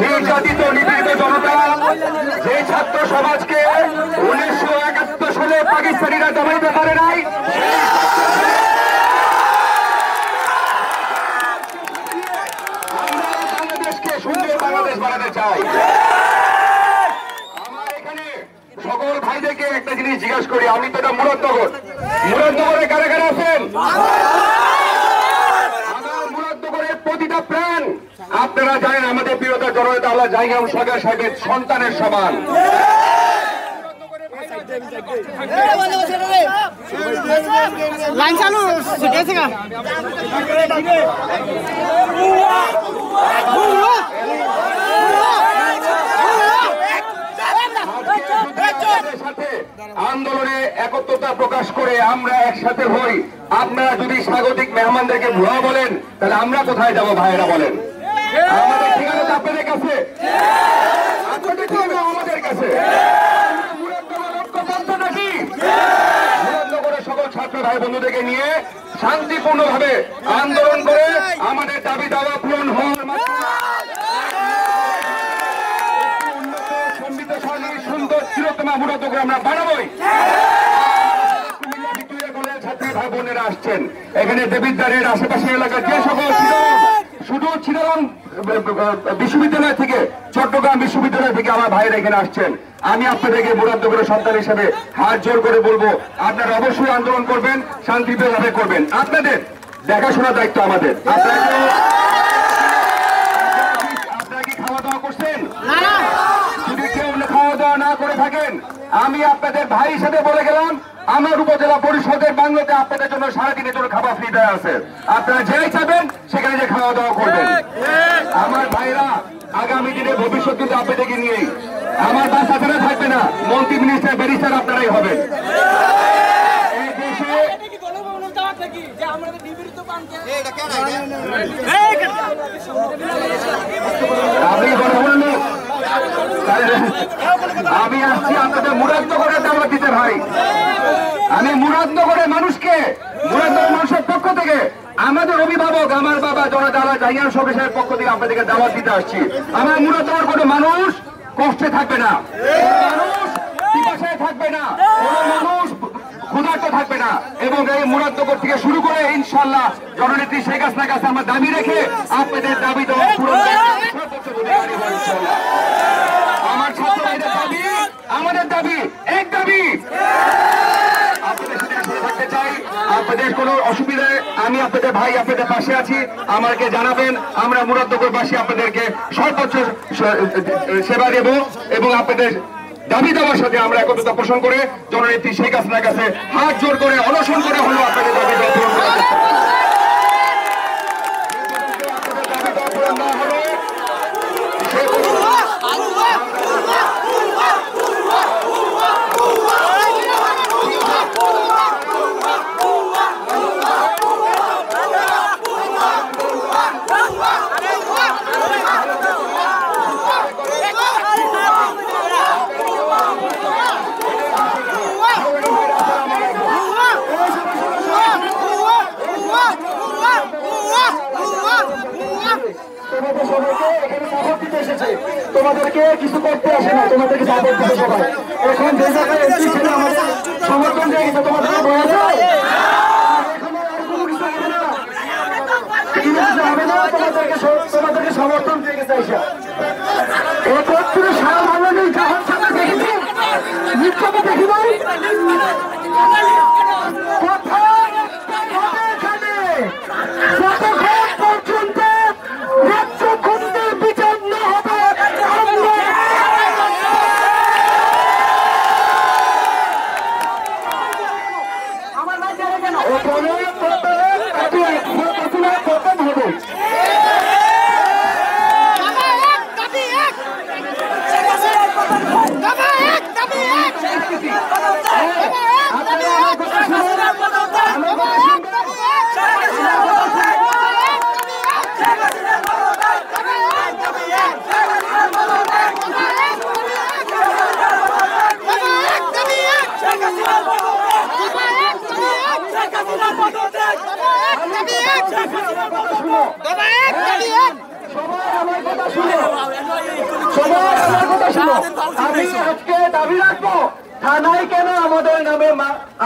নির্যাতিত নিপীড়িত জনতা যে ছাত্র সমাজকে 1971 সালে পাকিস্তানিরা দমাইতে পারে নাই, বাংলাদেশকে সুন্দর বাংলাদেশ বানাতে চাই। আমার এখানে সকল ভাইদেরকে একটা জিনিস জিজ্ঞাসা করি, আমি তো এটা মুরাদনগরে কারা কারা আছেন? মুরাদনগরের প্রতিটা প্রাণ আপনারা জানেন আমাদের প্রিয়তা জননেতা আল্লাহ জাহিদ সরকার সাহেবের সন্তানের সমান। আন্দোলনে একত্রতা প্রকাশ করে আমরা একসাথে হই। আপনারা যদি স্বাগতিক মেহমানদেরকে ভুয়া বলেন তাহলে আমরা কোথায় যাব ভাইয়েরা বলেন? আমাদের ঠিকানা তো আপনাদের কাছে, আপনাদের ঠিকানা আমাদের কাছে। নাকি মুরাদনগরের সকল ছাত্র ভাই বন্ধুদেরকে নিয়ে শান্তিপূর্ণভাবে আন্দোলন করে আমাদের দাবি দাওয়া পূরণ হওয়ার মাধ্যমে সুন্দর চিরতমা মুরাদনগর আমরা বানাবোই। ছাত্রী ভাই বোনেরা আসছেন, এখানে দেবিদ্বারের আশেপাশে এলাকার যে সকল শুধু চিটাগং বিশ্ববিদ্যালয় থেকে, চট্টগ্রাম বিশ্ববিদ্যালয় থেকে আমার ভাইয়েরা এখানে আসছেন। আমি আপনাদেরকে মুরাদনগরের সন্তান হিসেবে হাত জোর করে বলবো, আপনারা অবশ্যই আন্দোলন করবেন, শান্তিপ্রিয়ভাবে করবেন। আপনাদের দেখাশোনার দায়িত্ব আমাদের। আপনারা কি খাওয়া দাওয়া করছেন? যদি কেউ খাওয়া দাওয়া না করে থাকেন, আমি আপনাদের ভাই হিসেবে বলে গেলাম, আমার উপজেলা পরিষদের বাংলাতে আপনাদের জন্য সারাদিনের জন্য খাবার ফ্রি দেওয়া আছে। আপনারা যেই চাবেন সেখানে যে খাওয়া দাওয়া করবেন। আমার ভাইরা আগামী দিনে ভবিষ্যৎ কিন্তু আপনাদেরকে নিয়েই, আমার বাচ্চারা থাকবে না, মন্ত্রী মিনিস্টার ব্যারিস্টার আপনারাই হবেন। এই দেশে আমি আসছি আপনাদের মুরাদনগরের দাওয়াত দিতে ভাই। আমি মুরাদনগরের মানুষকে, মুরাদনগর মানুষের পক্ষ থেকে, আমাদের অভিভাবক আমার বাবা জনতা আল্লাহ জাহিদ সরকারের পক্ষ থেকে আপনাদেরকে দাওয়াত দিতে আসছি। আমার মুরাদনগর কোনো মানুষ কষ্টে থাকবে না, মানুষ পিপাসায় থাকবে না, কোনো মানুষ ক্ষুধার্ত থাকবে না। এবং এই মুরাদনগর থেকে শুরু করে ইনশাআল্লাহ জননেত্রী শেখ হাসিনার কাছে আমরা দাবি রেখে আপনাদের দাবি দেওয়া পূরণ আমার ছাত্র ভাইদের দাবি, আমাদের দাবি, এক দাবি, আপনাদের সাথে থাকতে চাই, আপনাদের কোনো অসুবিধায় আমি আপনাদের ভাই আপনাদের পাশে আছি, আমাকে জানাবেন। আমরা মুরাদনগরবাসী আপনাদেরকে সর্বোচ্চ সেবা দেব এবং আপনাদের দাবি দেওয়ার সাথে আমরা একত্রতা পোষণ করে জননেত্রী শেখ হাসিনার কাছে হাত জোর করে অনশন করে হলেও আপনাদের দাবি দেওয়া পূরণ করার চেষ্টা করব। তোমাদেরকে কিছু করতে আসে না, তোমাদেরকে সাপোর্ট দিতে সবাই। এখন যে জায়গায় এসেছি সেটা আমাদের সমর্থন দিয়ে গেছে, তোমাদের ভয় আছে? হবে না, তোমাদেরকে সমর্থন দিয়ে গেছে। সারা বাংলাদেশ যাওয়ার সাথে দেখেছি, বিক্ষোভে দেখি নাই যতক্ষণ পর্যন্ত বিচার না হবে আমার হবে। আমি আজকে দাবি রাখবো, থানায় কেন আমাদের নামে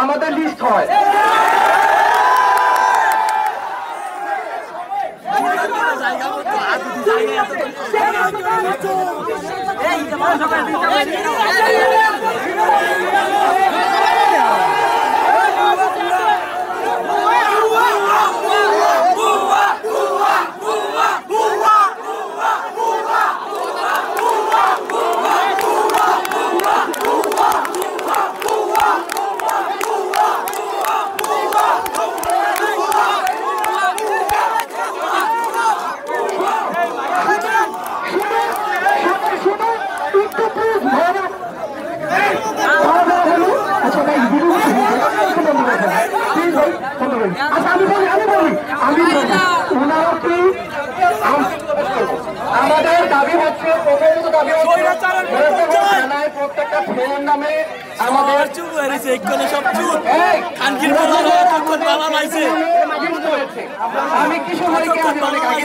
আমাদের লিস্ট হয়। আমাদের দাবি হচ্ছে, প্রথমত দাবি হচ্ছে প্রত্যেকটা ছেলের নামে আমাদের আমি কিশোর ভাইকে অনেক আগে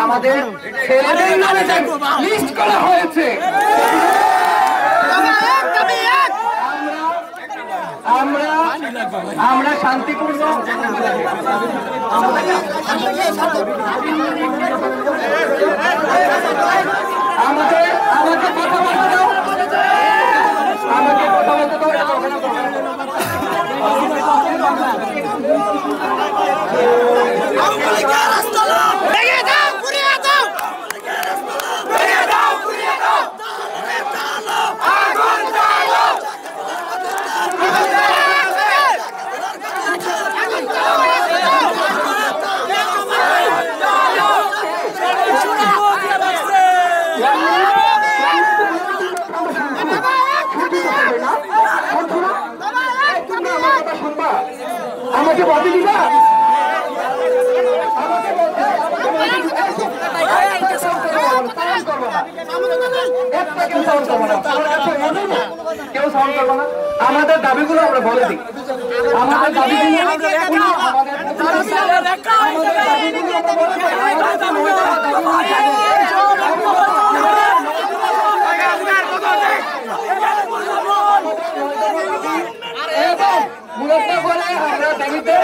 আমাদের ছেলেদের নামে লিস্ট করা হয়েছে। আমরা শান্তিপূর্ণ আমাকে কথা বলতে দাও, আমাকে কথা বলতে দাও। আমাকে বলতে দিবা, কেউ সাউন্ড করবো না। আমাদের দাবিগুলো আমরা বলে দিই, আমাদের দাবিগুলো মূলত করে আমরা দাবিতে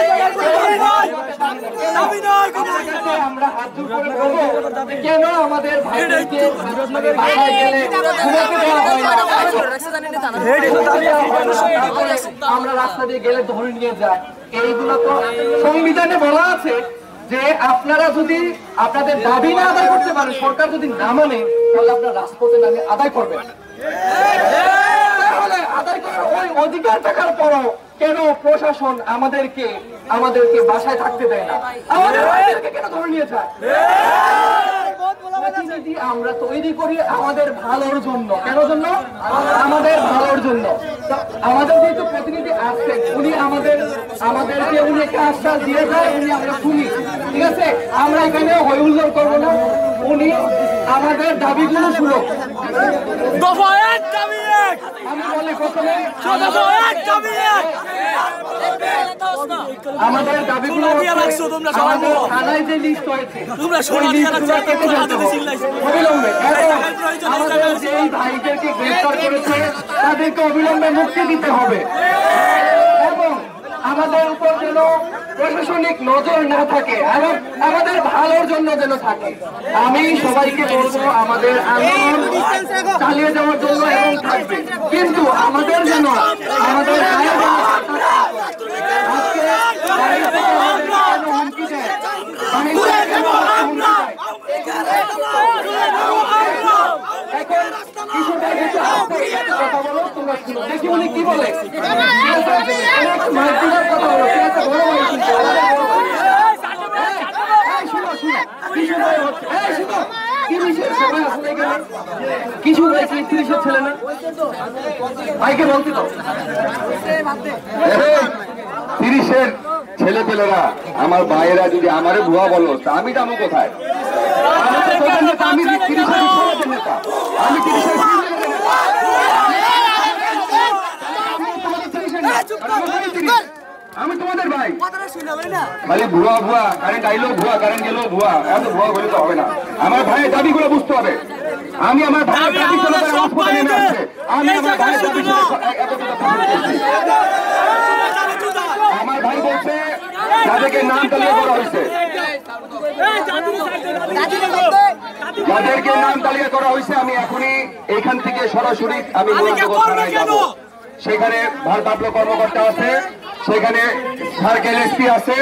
আমরা হাত জোর করে বলবো কেন আমাদের ভাইদেরকে বাসায় গেলে ঘুমাতে দেওয়া হয় না, আমরা রাস্তা দিয়ে গেলে ধরে নিয়ে যাই। এইগুলো তো সংবিধানে বলা আছে যে আপনারা যদি আপনাদের দাবি না আদায় করতে পারেন, সরকার যদি না মানে, তাহলে আপনার রাজপথে নামে আদায় করবেন। তাহলে আদায় করার ওই অধিকার থাকার পরও কেন প্রশাসন আমাদেরকে বাসায় থাকতে দেয় না, আমাদের ভাইদেরকে কেন ধরে নিয়ে যায়? প্রতিনিধি আমরা তৈরি করি আমাদের ভালোর জন্য। কেন জন্য? আমাদের ভালোর জন্য। আমাদের যেহেতু প্রতিনিধি আসছেন, উনি আমাদেরকে উনি একটা আশ্বাস দিয়ে যায়, উনি আমরা শুনি, ঠিক আছে? আমরা এখানে হই হুল্লোড় করবো না, উনি আমাদের দাবিগুলো শুনো। আমি বলি প্রথমে আমাদের দাবিগুলো থানায় যে লিস্ট হয়েছে অবিলম্বে, আমাদের যে ভাইদেরকে গ্রেফতার করেছে তাদেরকে অবিলম্বে মুক্তি দিতে হবে এবং আমাদের উপর যেন প্রশাসনিক নজর না থাকে এবং আমাদের ভালোর জন্য যেন থাকে। আমি সবাইকে বলবো আমাদের আন্দোলন চালিয়ে যাওয়ার জন্য এবং থাকবে, কিন্তু আমাদের যেন আমাদের হুমকি দেয়, দেখি উনি কি বলে, কিছু ছেলে না ভাইকে বলতে তো 30-এর ছেলে পেলেরা আমার ভাইয়েরা যদি আমারে ভুয়া বলো, তা আমি যাবো কোথায়? আমি 30-এর নেতা, আমি 30-এর আমি তোমাদের ভাই। খালি ভুয়া ভুয়া কারেন্ট আইলো ভুয়া, কারেন্ট গেলো ভুয়া, এত ভুয়া বলে তো হবে না। আমার ভাইয়ের দাবিগুলো বুঝতে হবে। আমি আমার ভাইয়ের দাবি চলে রাজপথে নেমে আসছে, আমি আমার ভাইয়ের দাবি আমার ভাই বলছে যাদেরকে নাম তালিকা করা হয়েছে, যাদেরকে নাম তালিকা করা হয়েছে, আমি এখনই এখান থেকে সরাসরি আমি থানায় যাব। সেখানে ভারপ্রাপ্ত কর্মকর্তা আছে, সেখানে সার্কেল এসপি আছে,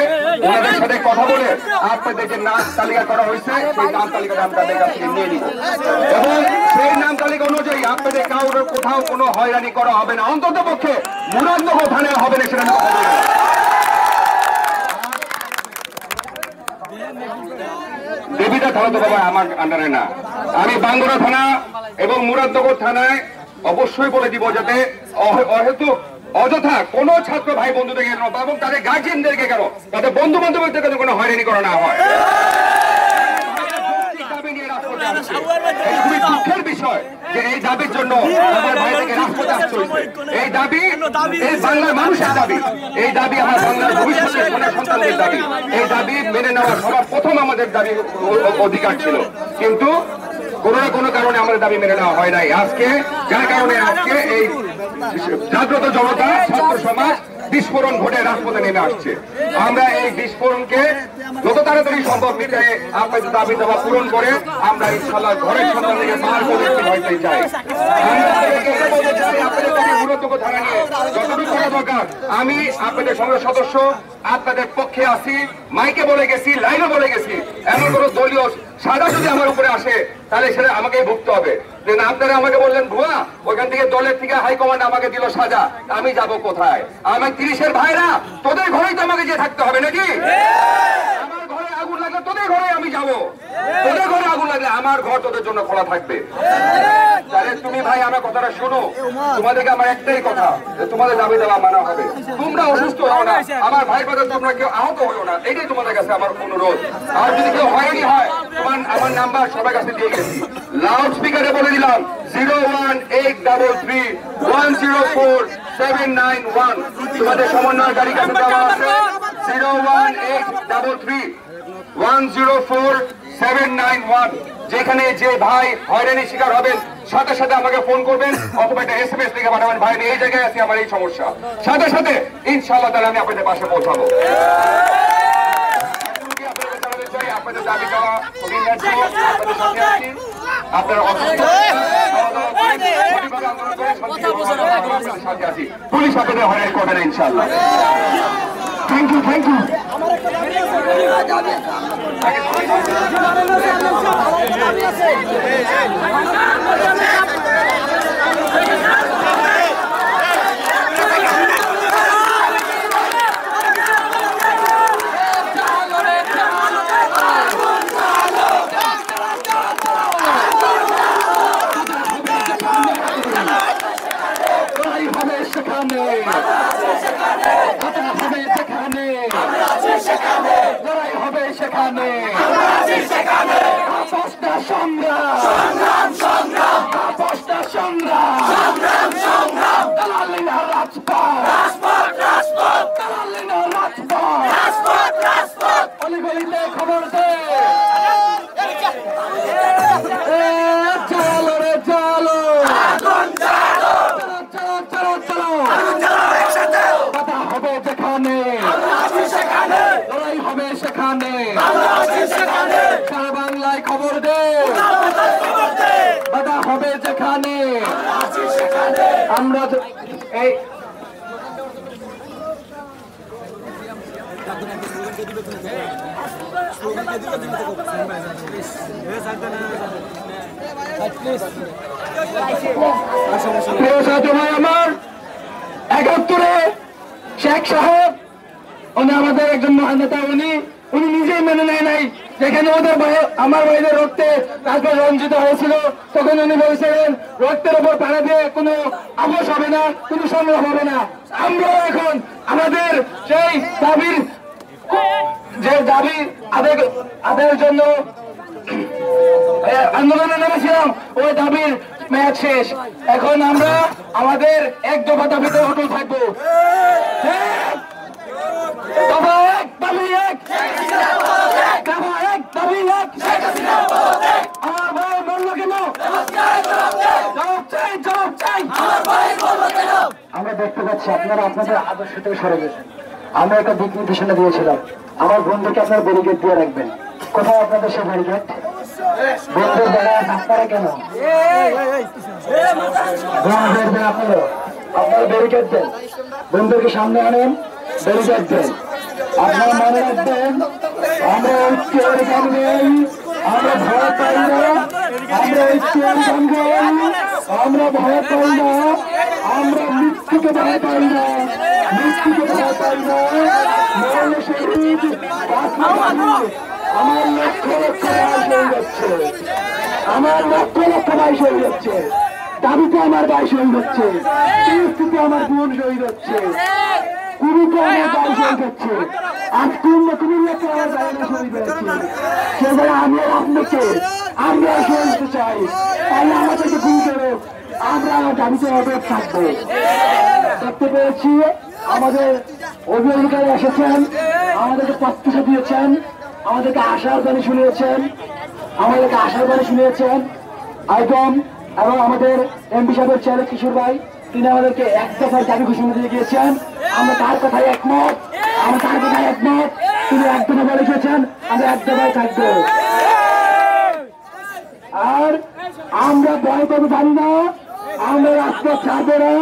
ওনাদের সাথে কথা বলে আপনাদের যে নাম তালিকা করা হয়েছে সেই নাম তালিকাটা আপনাদের কাছ থেকে নিয়ে নিব এবং সেই নাম তালিকা অনুযায়ী আপনাদের কারোর কোথাও কোনো হয়রানি করা হবে না, অন্তত পক্ষে মুরাদনগর থানায় হবে না, সেটা দেবিদা থানা তো বাবা আমার আন্ডারে না। আমি বাঙ্গুরা থানা এবং মুরাদনগর থানায় অবশ্যই বলে দিব যাতে অহেতুক অযথা কোন ছাত্র ভাই বন্ধুদেরকে কেন এবং তাদের গার্জিয়ানদেরকে কেন তাদের বন্ধু বান্ধবদের কেন কোনো হয়রানি করা না হয়। খুবই দুঃখের বিষয় যে এই দাবির জন্য আমার ভাই থেকে রাজপথে আসতে হয়েছে। এই দাবি এই বাংলার মানুষের দাবি, এই দাবি আমার বাংলার ভবিষ্যতের সন্তানদের দাবি। এই দাবি মেনে নেওয়া সবার প্রথম আমাদের দাবি অধিকার ছিল, কিন্তু কোনো না কোনো কারণে আমাদের দাবি মেনে নেওয়া হয় নাই। আজকে যার কারণে আজকে এই জাগ্রত জনতা ছাত্র সমাজ বিস্ফোরণ ঘটে রাজপথে নেমে আসছে। আমরা এই বিস্ফোরণকে যত তাড়াতাড়ি সম্ভব মিটে আপনাদের দাবি দাবা পূরণ করে আমরা ইনশাআল্লাহ ঘরের সন্তানকে মার করে হইতে চাই। আমি আপনাদের সংসদ সদস্য, আপনাদের পক্ষে আছি, মাইকে বলে গেছি, লাইনে বলে গেছি। এমন কোন দলীয় সাজা যদি আমার উপরে আসে তাহলে সেটা আমাকেই ভুগতে হবে। আপনারা আমাকে বললেন ভুয়া, ওইখান থেকে দলের থেকে হাইকমান্ড আমাকে দিল সাজা, আমি যাব কোথায়? আমার 30-এর ভাইরা তোদের ঘরেই তো আমাকে যে থাকতে হবে নাকি? আমার ঘরে আগুন লাগলে তোদের ঘরে আমি যাব, তোদের ঘরে আগুন লাগলে আমার ঘর তোদের জন্য খোলা থাকবে। তাহলে তুমি ভাই আমার কথাটা শোনো, তোমাদেরকে আমার একটাই কথা, তোমাদের দাবি দেওয়া মানা হবে। তোমরা অসুস্থ হও না, আমার ভাই কথা তোমরা কেউ আহত হও না, এটাই তোমাদের কাছে আমার অনুরোধ। আর যদি কেউ হয়নি হয়, আমার নাম্বার সবার কাছে দিয়ে গেছি, লাউড স্পিকারে বলে দিলাম 01833104791। তোমাদের সমন্বয়কারী কাছে দেওয়া আছে 01833104791। যেখানে যে ভাই হয়রানি শিকার হবেন সাথে সাথে আমাকে ফোন করবেন অথবা একটা SMS লিখে পাঠাবেন, ভাই আমি এই জায়গায় আছি, আমার এই সমস্যা, সাথে সাথে ইনশাআল্লাহ তাহলে আমি আপনাদের পাশে পৌঁছাবো। আপনারা পুলিশ আপনাদের হয়রানি করবে না ইনশাআল্লাহ। Thank you, thank you. লড়াই হবে সেখানে, আপসটা সংগ্রাম, আপসটা সংগ্রাম, দালালিনা রাজপথ, দালালিনা রাজপথ, অলিগলিতে খবর দে, চলো রে চলো, চলো, কথা হবে যেখানে, লড়াই হবে সেখানে, সারা বাংলায় খবর দে, কথা হবে যেখানে, আমরা এই আমার ৭১-এ শেখ সাহেব উনি আমাদের একজন মহান নেতা, উনি নিজেই মেনে নেয় নাই যেখানে ওদের আমার ভাইদের রক্তে তারপর রঞ্জিত হয়েছিল, তখন উনি বলেছিলেন রক্তের উপর পাড়া দিয়ে কোনো আপোষ হবে না, কোনো সংগ্রাম হবে না। আমরা এখন আমাদের সেই দাবির আদায়ের জন্য আন্দোলনে নেমেছিলাম, ওই দাবির মেয়াদ শেষ। এখন আমরা আমাদের এক দফা দাবিতে অটল থাকবো। আমার ভাই বললো কেন? আমরা দেখতে পাচ্ছি আপনারা আপনাদের আদর্শ থেকে সরে গেছেন। আমরা একটা দিক নির্দেশনা দিয়েছিলাম, আমার বন্ধুকে আপনার ব্যারিকেড দিয়ে রাখবেন। কোথায় আপনাদের সে ব্যারিকেড? বন্ধুর জায়গায় আপনারা কেন? আপনারা ব্যারিকেড দেন, বন্ধুকে সামনে আনেন, ব্যারিকেড দেন। আপনারা মনে রাখবেন, আমরা ঐক্যের গান গাই, আমরা ভয় পাই না, আমরা ঐক্যের গান গাই, আমরা ভয় পাই না, আমরা মৃত্যুকে ভয় পাই না, মৃত্যুকে ভয় পাই না। মরণে শহীদ আমার লক্ষ লক্ষ বাইশ হয়ে যাচ্ছে, আমার লক্ষ লক্ষ বাইশ হয়ে যাচ্ছে, দাবিতে আমার বাইশ হয়ে যাচ্ছে, পরিস্থিতি আমার বোন শহীদ হচ্ছে, কুড়িতে আমার বাইশ হয়ে যাচ্ছে, আজ কুমিল্লাতে আমার বাইরে শহীদ হয়েছে। সেখানে আমি আপনাকে আমরা শহীদ চাই, তাই আমাদেরকে গুলি করো, আমরা আমার দাবিতে অবরোধ থাকবো। দেখতে পেয়েছি আমাদের অভিভাবকরা এসেছেন, আমাদেরকে প্রত্যাশা দিয়েছেন, আমাদেরকে আশার বাণী শুনিয়েছেন, আইকম এবং আমাদের এমপি সাহেবের ছেলে কিশোর ভাই, তিনি আমাদেরকে এক দফার দাবি ঘোষণা দিয়ে গিয়েছেন। আমরা তার কথায় একমত, তিনি এক দফা বলে গিয়েছেন, আমরা এক দফায় থাকবো। আর আমরা ভয় পাবো জানি না, আমরা রাস্তা ছাড়বো না।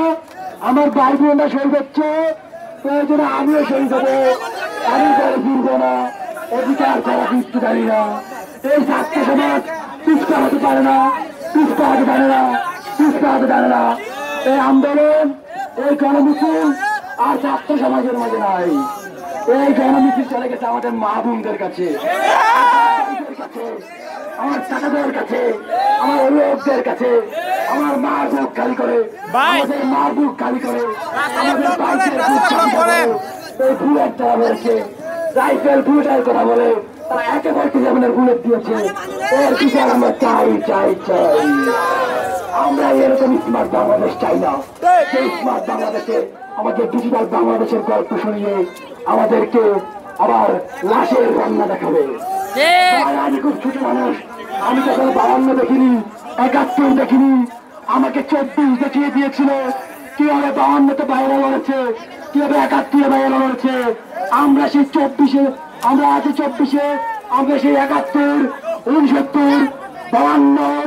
আমার ভাই বোনরা শহীদ হচ্ছে, প্রয়োজনে আমিও শহীদ হবো, আমি ঘরে ফিরবো না, অধিকার ছাড়া ফিরতে পারি না। এই ছাত্র সমাজ পিছপা হতে পারে না, এই আন্দোলন, এই গণমিছিল আর ছাত্র সমাজের মাঝে নাই। এই গণমিছিল চলে গেছে আমাদের মা বোনদের কাছে, আমার চাচাদের কাছে, আমার অভিভাবকদের কাছে। আমার মার বুক খালি করে, আমাদের মার বুক খালি করে, আমাদের বাইকের বুক খালি করে, এই বুলেট তারা বলেছে, রাইফেল বুলেটের কথা বলে, তারা একেবারে জীবনের বুলেট দিয়েছে। এর বিচার আমরা চাই। আমরা এরকম স্মার্ট বাংলাদেশ চাই না। সেই স্মার্ট বাংলাদেশে আমাদের ডিজিটাল বাংলাদেশের গল্প শুনিয়ে আমাদেরকে আবার লাশের রান্না দেখাবে। আমি খুব ছোট মানুষ, আমি কখনো 52 দেখিনি, 71 দেখিনি, আমাকে 24 দেখিয়ে দিয়েছিল। কিভাবে 52-তে বাইরে লড়েছে, কিভাবে 71-এ বাইরে লড়েছে। আমরা সেই 24-এ, আমরা আছি 24-এ, আমরা সেই 71, 69, 52,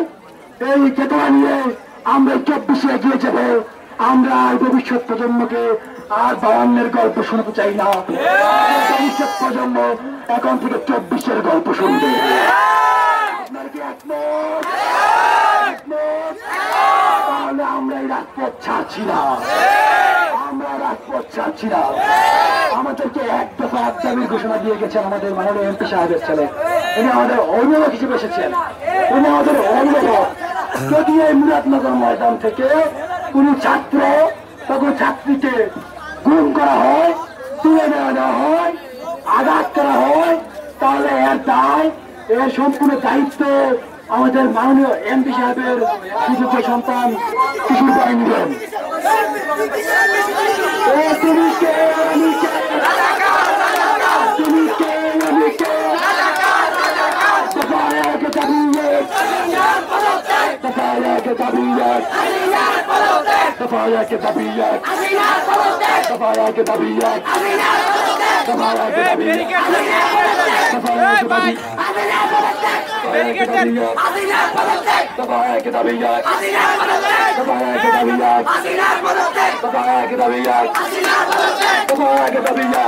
এই চেতনা নিয়ে আমরা 24-এ এগিয়ে যাবো। আমরা আর ভবিষ্যৎ প্রজন্মকে আর 52-এর গল্প শোনাতে চাই না। ভবিষ্যৎ প্রজন্ম এখন থেকে 24-এর গল্প শুনবে। আপনার কি একমত? তাহলে আমরা এই রাজপথ ছাড়ছি না, আমরা রাজপথ ছাড়ছি না। আমাদেরকে এক দফা এক দাবির ঘোষণা দিয়ে গেছেন আমাদের মাননীয় এমপি সাহেবের ছেলে। উনি আমাদের অভিভাবক হিসেবে এসেছেন, উনি আমাদের অভিভাবক। যদি এই মুরাদনগর ময়দান থেকে কোন ছাত্র বা কোন ছাত্রীকে গুম করা হয়, তুলে নেওয়া হয়, আঘাত করা হয়, তাহলে এর দায়, এর সম্পূর্ণ দায়িত্ব আমাদের মাননীয় এমপি সাহেবের সুযোগ্য সন্তান কিশোর ভাই নেবেন। তুমি কে, আমি কে, তুমি কে, আমি কে, দফায়াকে দাবিয়ে, দফায়াকে দাবিয়ে, দফায়াকে দাবিয়ে, দফায়াকে দাবিয়ে, দফায়াকে দাবিয়ে, দফায়াকে দাবিয়ে,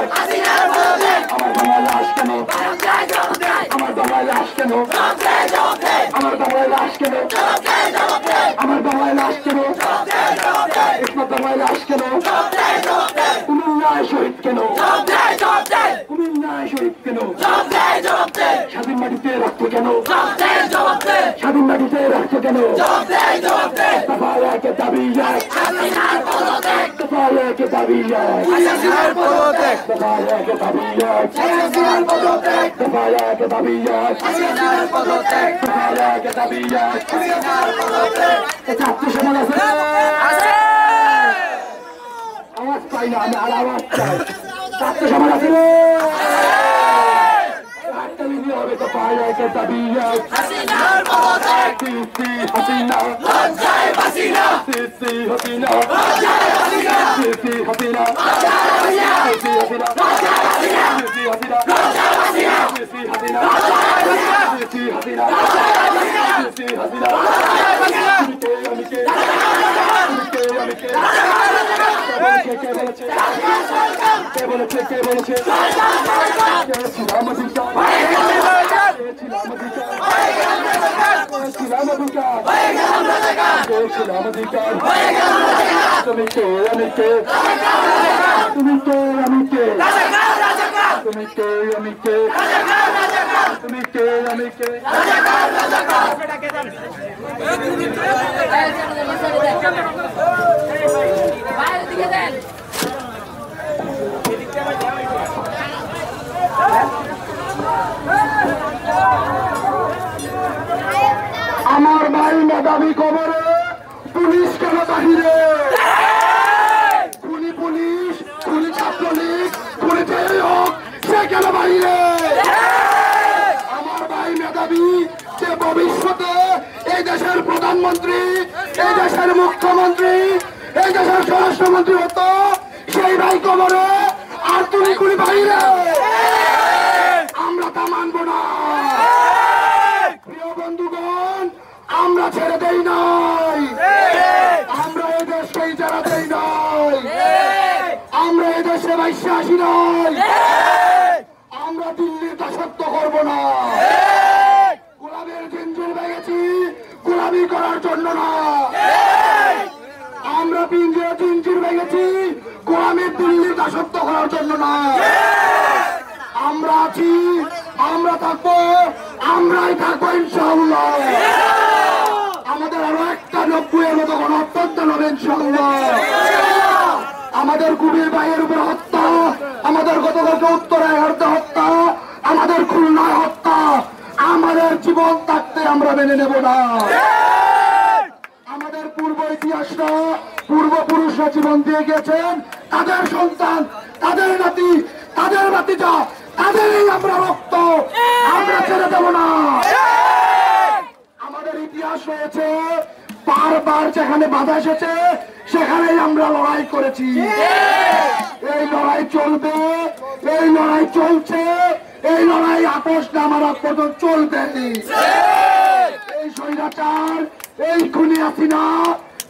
আমার বাংলায় লাশ কেন, আমার বাংলায় লাশ কেন, আমার বাংলায় লাশ কেন, আমার বাংলায় লাশ কেন, ইসমত বাংলায় লাশ কেন, কুমিল্লায় শহীদ কেন, কুমিল্লায় শহীদ কেন, স্বাধীন মাটিতে রক্ত কেন, স্বাধীন মাটিতে রক্ত কেন, দফায়াকে দাবি এক, দফায়াকে দাবি এক, দফায়াকে দাবি এক, দফায়াকে দাবি এক, দফায়াকে দাবি এক। ছাত্র সমাজ আছে, আওয়াজ পাই না, আমি আর আওয়াজ চাই। ছাত্র সমাজ আছে, হবে দফায়াকে দাবি এক, CC Hasina, CC Hasina, CC Hasina, CC Hasina, CC Hasina, CC Hasina, CC Hasina, CC Hasina, আমি কে, আমি কে, কে বলেছে, কে বলেছে, কে বলেছে, কে ছিলাম অধিকার, কে ছিলাম অধিকার, কে ছিলাম অধিকার, কে ছিলাম অধিকার, তুমি কে, আমি কে, তুমি কে, আমি কে, তুমি কে, আমি কে, তুমি কে, আমি কে। আমার ভাই মেধাবী খবরে পুলিশ কেন বাহিরে, খুনি পুলিশ, খুনি ছাত্রলীগ, খুনি যেই হোক সে কেন বাহিরে। আমার ভাই মেধাবী যে ভবিষ্যতে এই দেশের প্রধানমন্ত্রী, এই দেশের মুখ্যমন্ত্রী, এই দেশের স্বরাষ্ট্রমন্ত্রী হতো, সেই ভাই খবরে আর তুমি খুনি বাহিরে। আমরা তা মানব না। প্রিয় বন্ধুগণ, আমরা ছেড়ে দেই নাই, আমরা এই দেশকে ইজারা দেই নাই, আমরা এই দেশে বাইশে আসি নাই, আমরা দিল্লির দাসত্ব করব না। গোলামের জিঞ্জির ভেঙেছি গোলামি করার জন্য না, আমরা পিঞ্জির জিঞ্জির ভেঙেছি গোলামের দিল্লির দাসত্ব করার জন্য না। আমরা আছি, আমরা থাকবো, আমরাই থাকবো ইনশাআল্লাহ। আমাদের আরো একটা 90-এর মতো গণহত্যা হবে ইনশাআল্লাহ। আমাদের কুমির ভাইয়ের উপর হত্যা, আমাদের গতকালকে উত্তরায় হত্যা, আমাদের খুলনায় হত্যা, আমাদের জীবন থাকতে আমরা মেনে নেব না। আমাদের পূর্ব ইতিহাসরা, পূর্বপুরুষরা জীবন দিয়ে গেছেন, তাদের সন্তান, তাদের নাতি, তাদের নাতিটা, তাদেরই আমরা রক্ত, আমরা ছেড়ে দেব না। আমাদের ইতিহাস রয়েছে, বারবার যেখানে বাধা এসেছে সেখানেই আমরা লড়াই করেছি। এই লড়াই চলবে, এই লড়াই চলছে, এই লড়াই আপোষ নামার পর্যন্ত চলবে। এই স্বৈরাচার, এই খুনি হাসিনা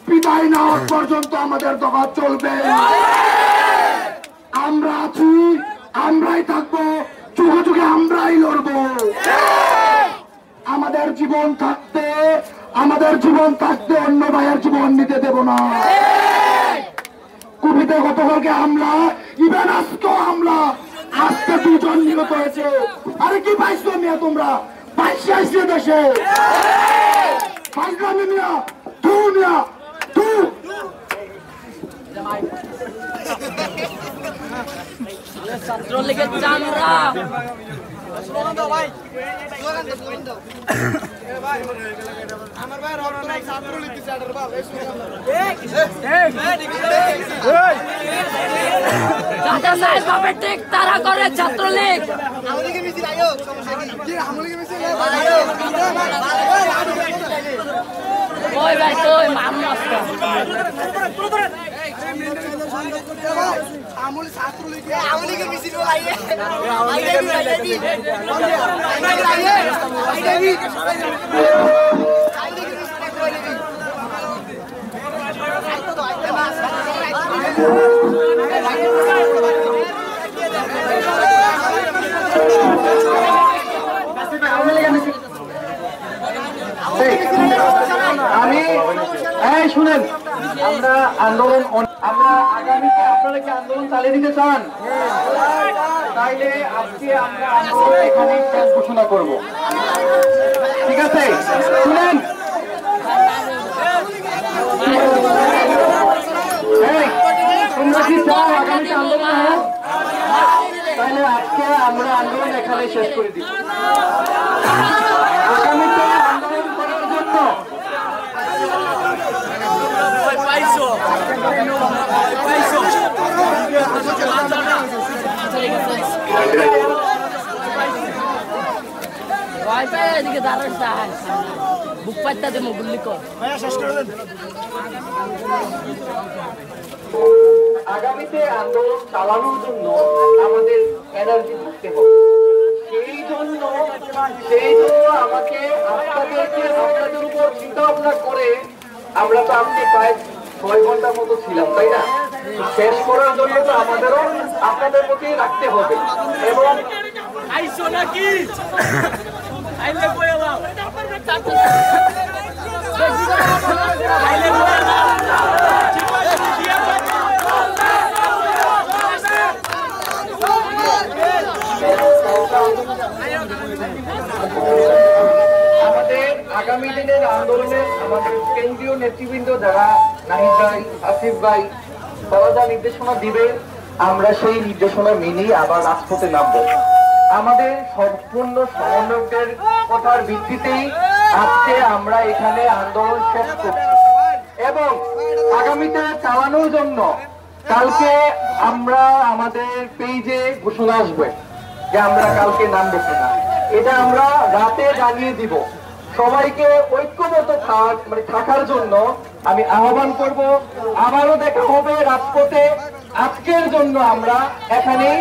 বিদায় না হওয়া পর্যন্ত আমাদের দফা চলবে। আমরা আছি, আমরাই থাকবো, যুগে যুগে আমরাই লড়বো। আমাদের জীবন থাকতে অন্য ভাইয়ের জীবন নিতে দেব না। কুপিতে গতকালকে হামলা, ইভেন আজকেও হামলা, আজকে 2 জন নিহত হয়েছে। আরে কি পাইছো মিয়া তোমরা? পাইছে আসছে দেশে পাইলামি মিয়া, তু মিয়া তু। ছাত্রলীগের চামড়া ঠিক তারা করে ছাত্রলীগ। ওই ভাই তুই মামু শুনেন, আমরা আন্দোলন, আমরা আগামীতে আপনারা কি আন্দোলন চালিয়ে দিতে চান? তাইলে আজকে আমরা আন্দোলন এখানে শেষ ঘোষণা করব। ঠিক আছে, শুনেন, তোমরা কি চাও আগামীতে আন্দোলন হোক? তাহলে আজকে আমরা আন্দোলন এখানে শেষ করে দিব। আগামীতে আন্দোলন করার জন্য এদিকে দাঁড়ান, বুক পাইতা দেবো গুল্লি কর। আগামীতে আন্দোলন চালানোর জন্য আমাদের এনার্জি থাকতে হবে। সেই জন্য আমাকে আপনাদের উপর চিন্তা ভাবনা করে আমরা তো আজকে প্রায় 6 ঘন্টার মতো ছিলাম, তাই না? শেষ করার জন্য তো আমাদেরও আপনাদের প্রতি রাখতে হবে। এবং আমাদের আগামী দিনের আন্দোলনে আমাদের কেন্দ্রীয় নেতৃবৃন্দ যারা নাহিদ ভাই, আসিফ ভাই, তারা যা নির্দেশনা দিবে আমরা সেই নির্দেশনা মেনেই আবার রাজপথে নামবো। আমাদের সম্পূর্ণ সমন্বয়কদের কথার ভিত্তিতেই আজকে আমরা এখানে আন্দোলন শেষ করছি এবং আগামীতে চালানোর জন্য কালকে আমরা আমাদের পেজে ঘোষণা আসবে যে আমরা কালকে নামবো কিনা। এটা আমরা রাতে জানিয়ে দিব। সবাইকে ঐক্যবদ্ধ থাকার জন্য আমি আহ্বান করব। আবারও দেখা হবে রাজপথে। আজকের জন্য আমরা এখানেই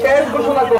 শেষ ঘোষণা করব।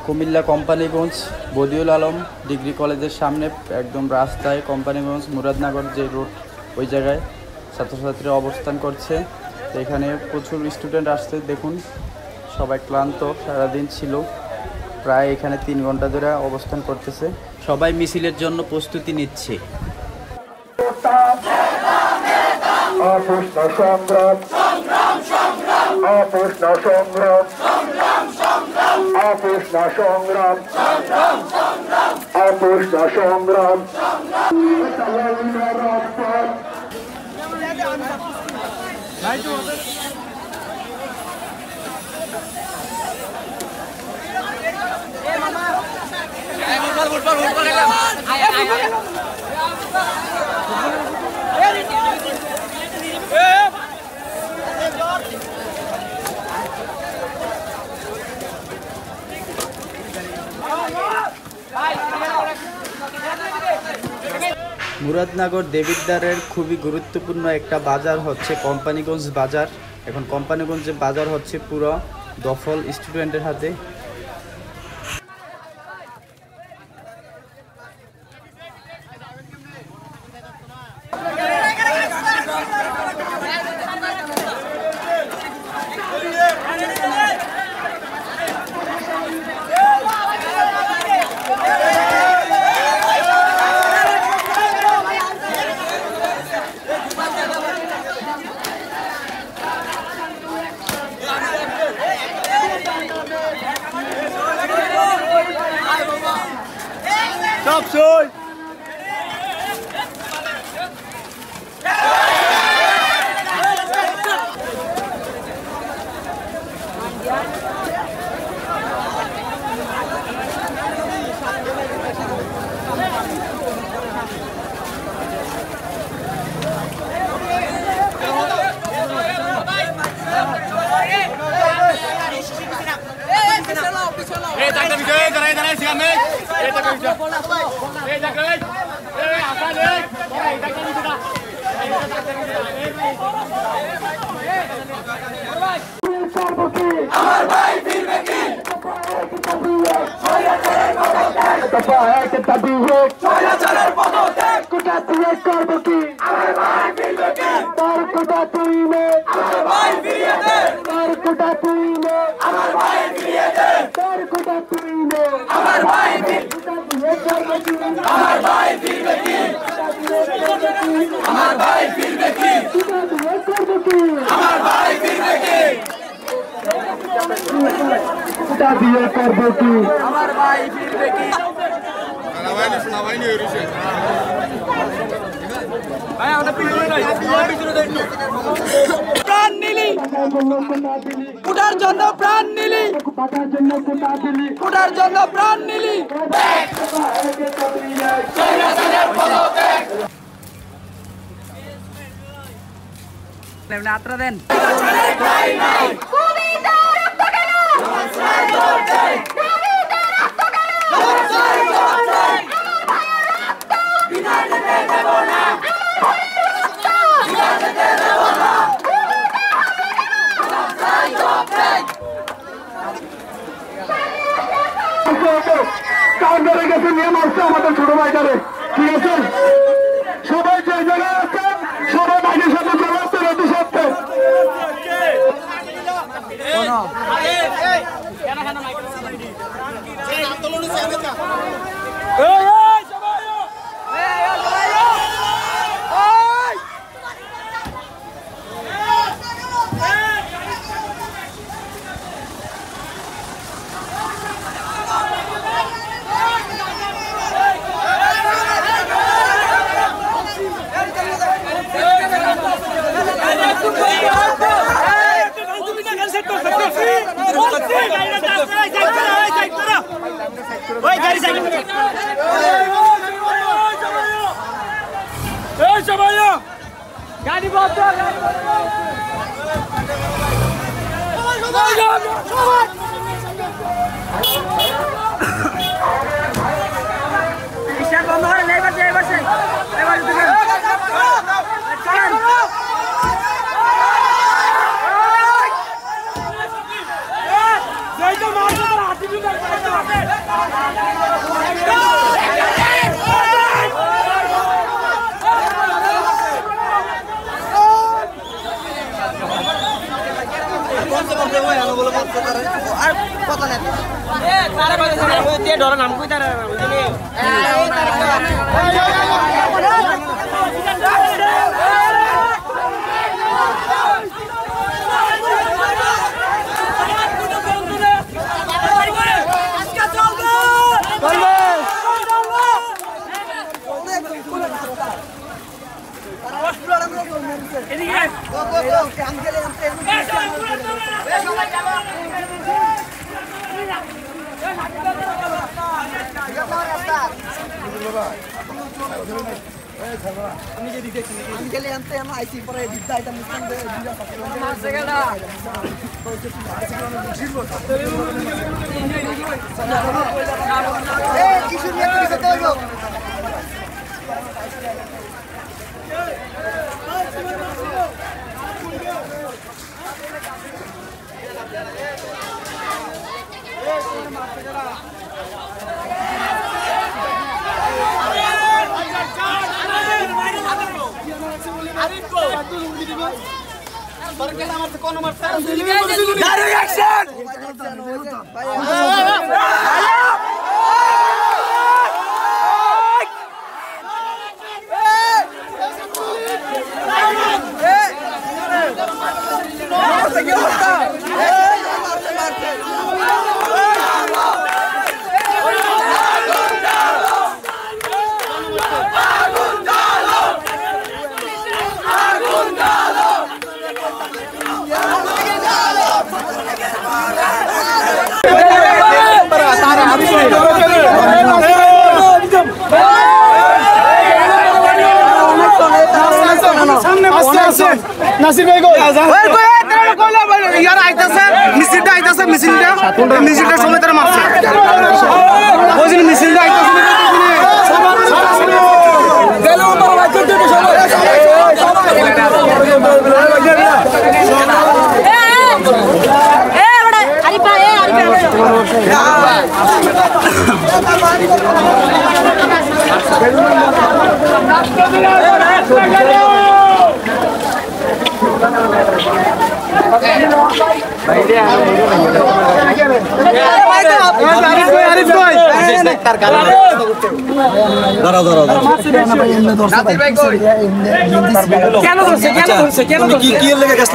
কুমিল্লা কোম্পানিগঞ্জ বদিউল আলম ডিগ্রি কলেজের সামনে একদম রাস্তায় কোম্পানিগঞ্জ মুরাদনগর যে রোড ওই জায়গায় ছাত্রছাত্রীরা অবস্থান করছে। তো এখানে প্রচুর স্টুডেন্ট আসছে, দেখুন সবাই ক্লান্ত, সারাদিন ছিল, প্রায় এখানে 3 ঘন্টা ধরে অবস্থান করতেছে। সবাই মিছিলের জন্য প্রস্তুতি নিচ্ছে। মুরাদনগর দেবিদ্বারের খুবই গুরুত্বপূর্ণ একটা বাজার হচ্ছে কোম্পানিগঞ্জ বাজার। এখন কোম্পানিগঞ্জ বাজার হচ্ছে পুরো দখল স্টুডেন্টের হাতে। আমার ভাই ফিরবে কি স্বৈরাচারের পদত্যাগ কোটা দিয়ে করবো কি আমার ভাই ফিরবে কি তার কোটা তুই নে আমার ভাই ফিরিয়ে দে তার কোটা তুই নে আমার ভাই ফিরিয়ে দে তার কোটা তুই নে আমার ভাই আমার ভাই ফিরবে কি আমার ভাই ফিরবে কি আমার ভাই ফিরবে কি কোটা দিয়ে করবো কি আমার ভাই ফিরবে কি প্রাণ নিলি কোটার জন্য প্রাণ নিলি কোটার জন্য প্রাণ নিলি আত্রা দেন কাউন্টারে গেছে নিয়ে মারছে আমাদের ছোট ভাইটারে ঠিক আছে সবাই যে জায়গায় আছে সবাই বাইরের সাথে চলে আসছে রেডি সাথে গাড়ি বন্ধ বন্ধ করে লেবার যে বসে এবার ডর নাম কই তার নাসির ভাই মিছিলটা সময় তারা মারছে মিছিলটা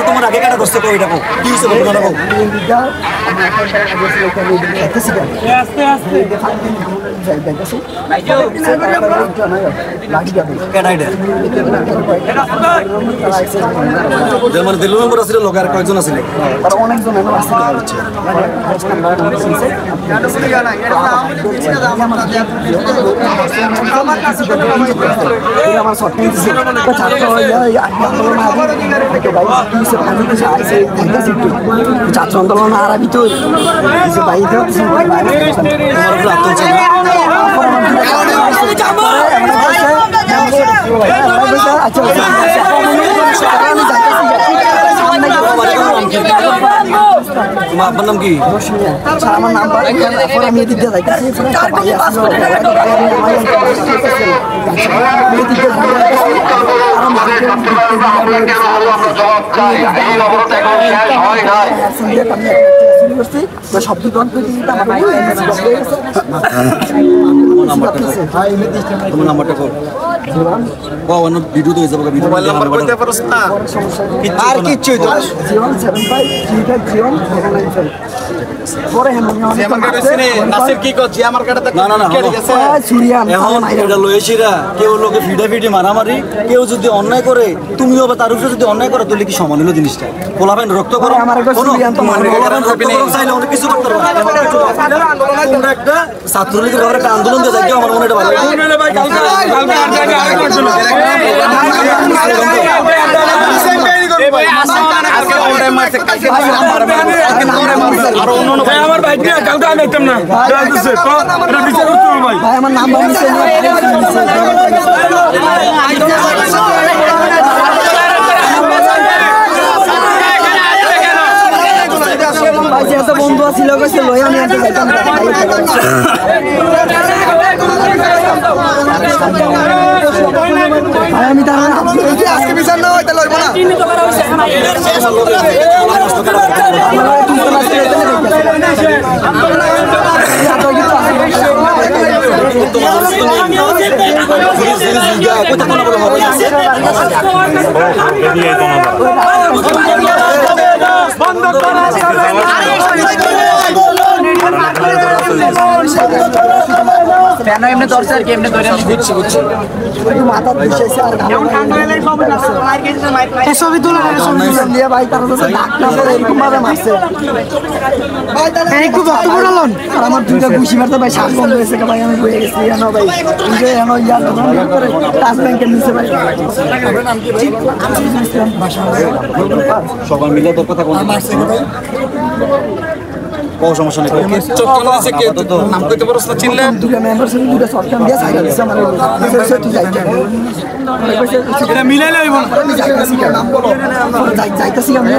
তোমার আগে কাটা দোস্ত কই রাখো কি হইছে বলো না যেমন দিল্লি নম্বর আছে লোক আর কয়েকজন আছে অনেকজন আমার ছাত্র আন্দোলন আরবি তো আপনার নাম কি? আমার নাম আমি এদিকে যাইতেছি শব্দ নাম্বারটা ভিডিও তো হয়ে যাবে মোবাইল নাম্বার কইতে পারছ না আর কিচ্ছু হইতো 075350995 পরে নাসির কি কর জিয়া মার্কেটে না না না সুরিয়ান এখন এটা লয়েছিরা কেউ লোকে ফিডাফিডি মারামারি কেউ যদি অন্যায় করে তুমিও বা তার উপরে যদি অন্যায় করো তাহলে কি সমান হলো জিনিসটা পোলাবেন রক্ত করো আমার একটা সুরিয়ান তো চাইলে অনেক কিছু করতে পারো তোমরা একটা ছাত্রলীগের ব্যাপারে একটা আন্দোলন দিয়ে যাই আমার মনে এটা ভালো আমার ভাই কালকে আমি একদম না আমার নাম্বার বন্ধু আছিল আমি আমি আজকে বিচার না হয় তাহলে এমনি দরকার কি এমনি ধরে আমি বুঝছি মাথা বিষাইছে আর ছবি তুলে নিয়ে ভাই তারা তো এরকম ভাবে মারছে খুব রক্ত পড়ালন আর আমার দুইটা ঘুষি মারতে ভাই শ্বাস বন্ধ হয়েছে ভাই আমি বয়ে গেছি জানো ভাই ইয়ার করে টাচ ব্যাংকের নিচে ভাই সবাই মিলে তো কথা কোনো সমস্যা নেই নাম কইতে পারছ না চিনলে দুটো মেম্বার ছিল দুটো সরকার দিয়ে সাইড দিছে আমার তুই যাইতে এটা মিলাইলে হইব যাইতাছি আমি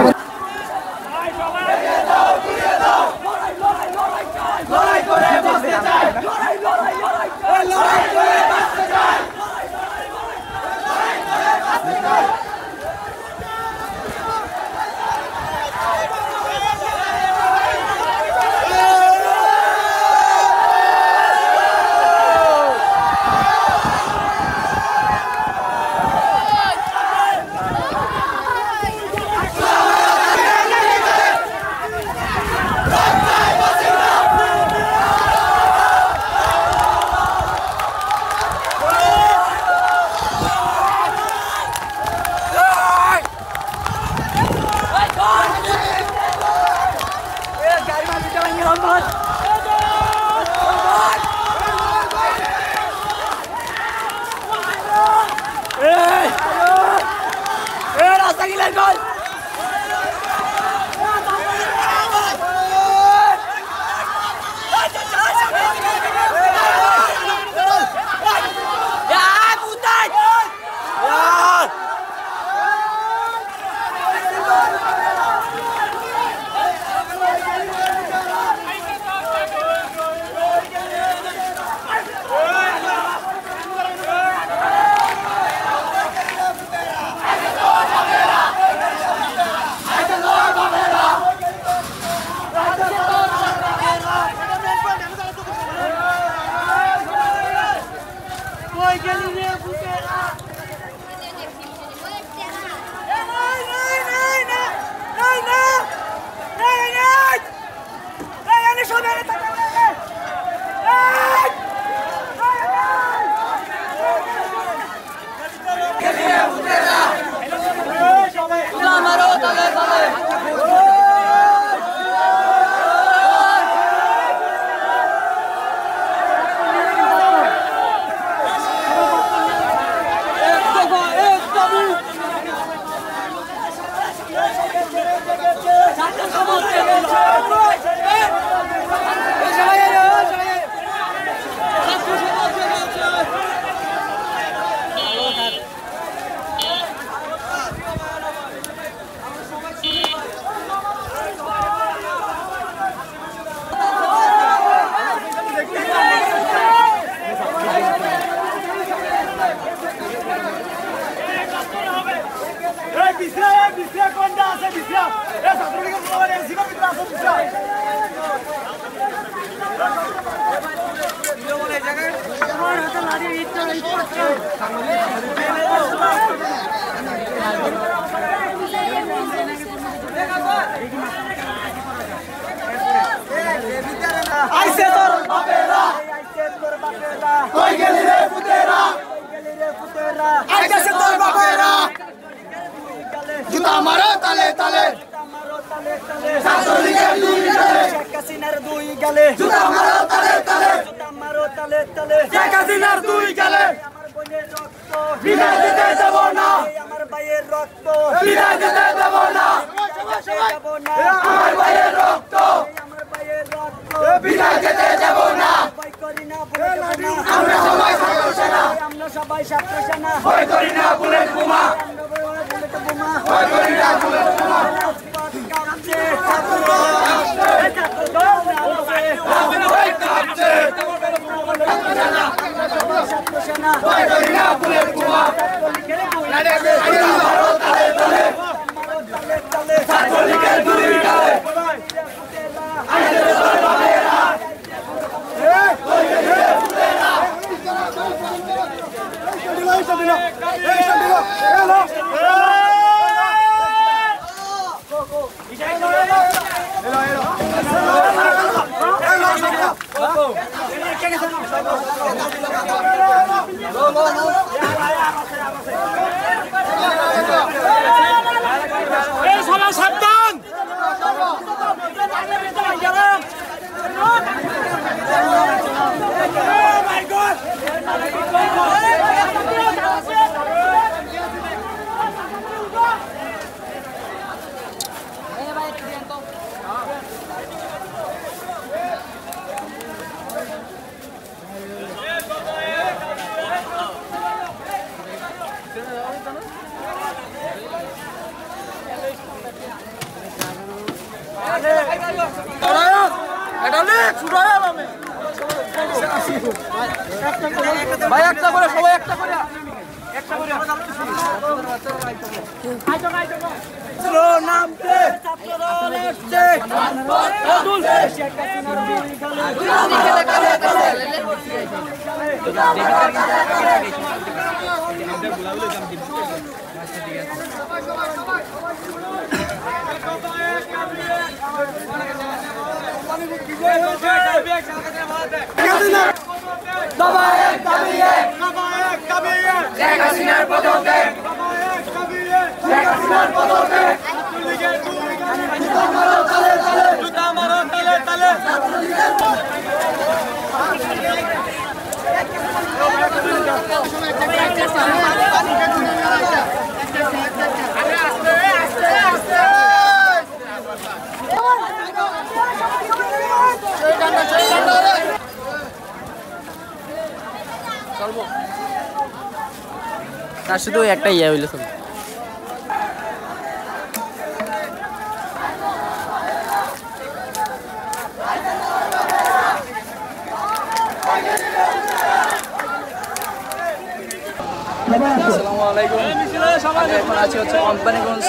তার শুধু একটা ইয়ে হইল আলাইকুম। আমি এখন আছি হচ্ছে কোম্পানিগঞ্জ।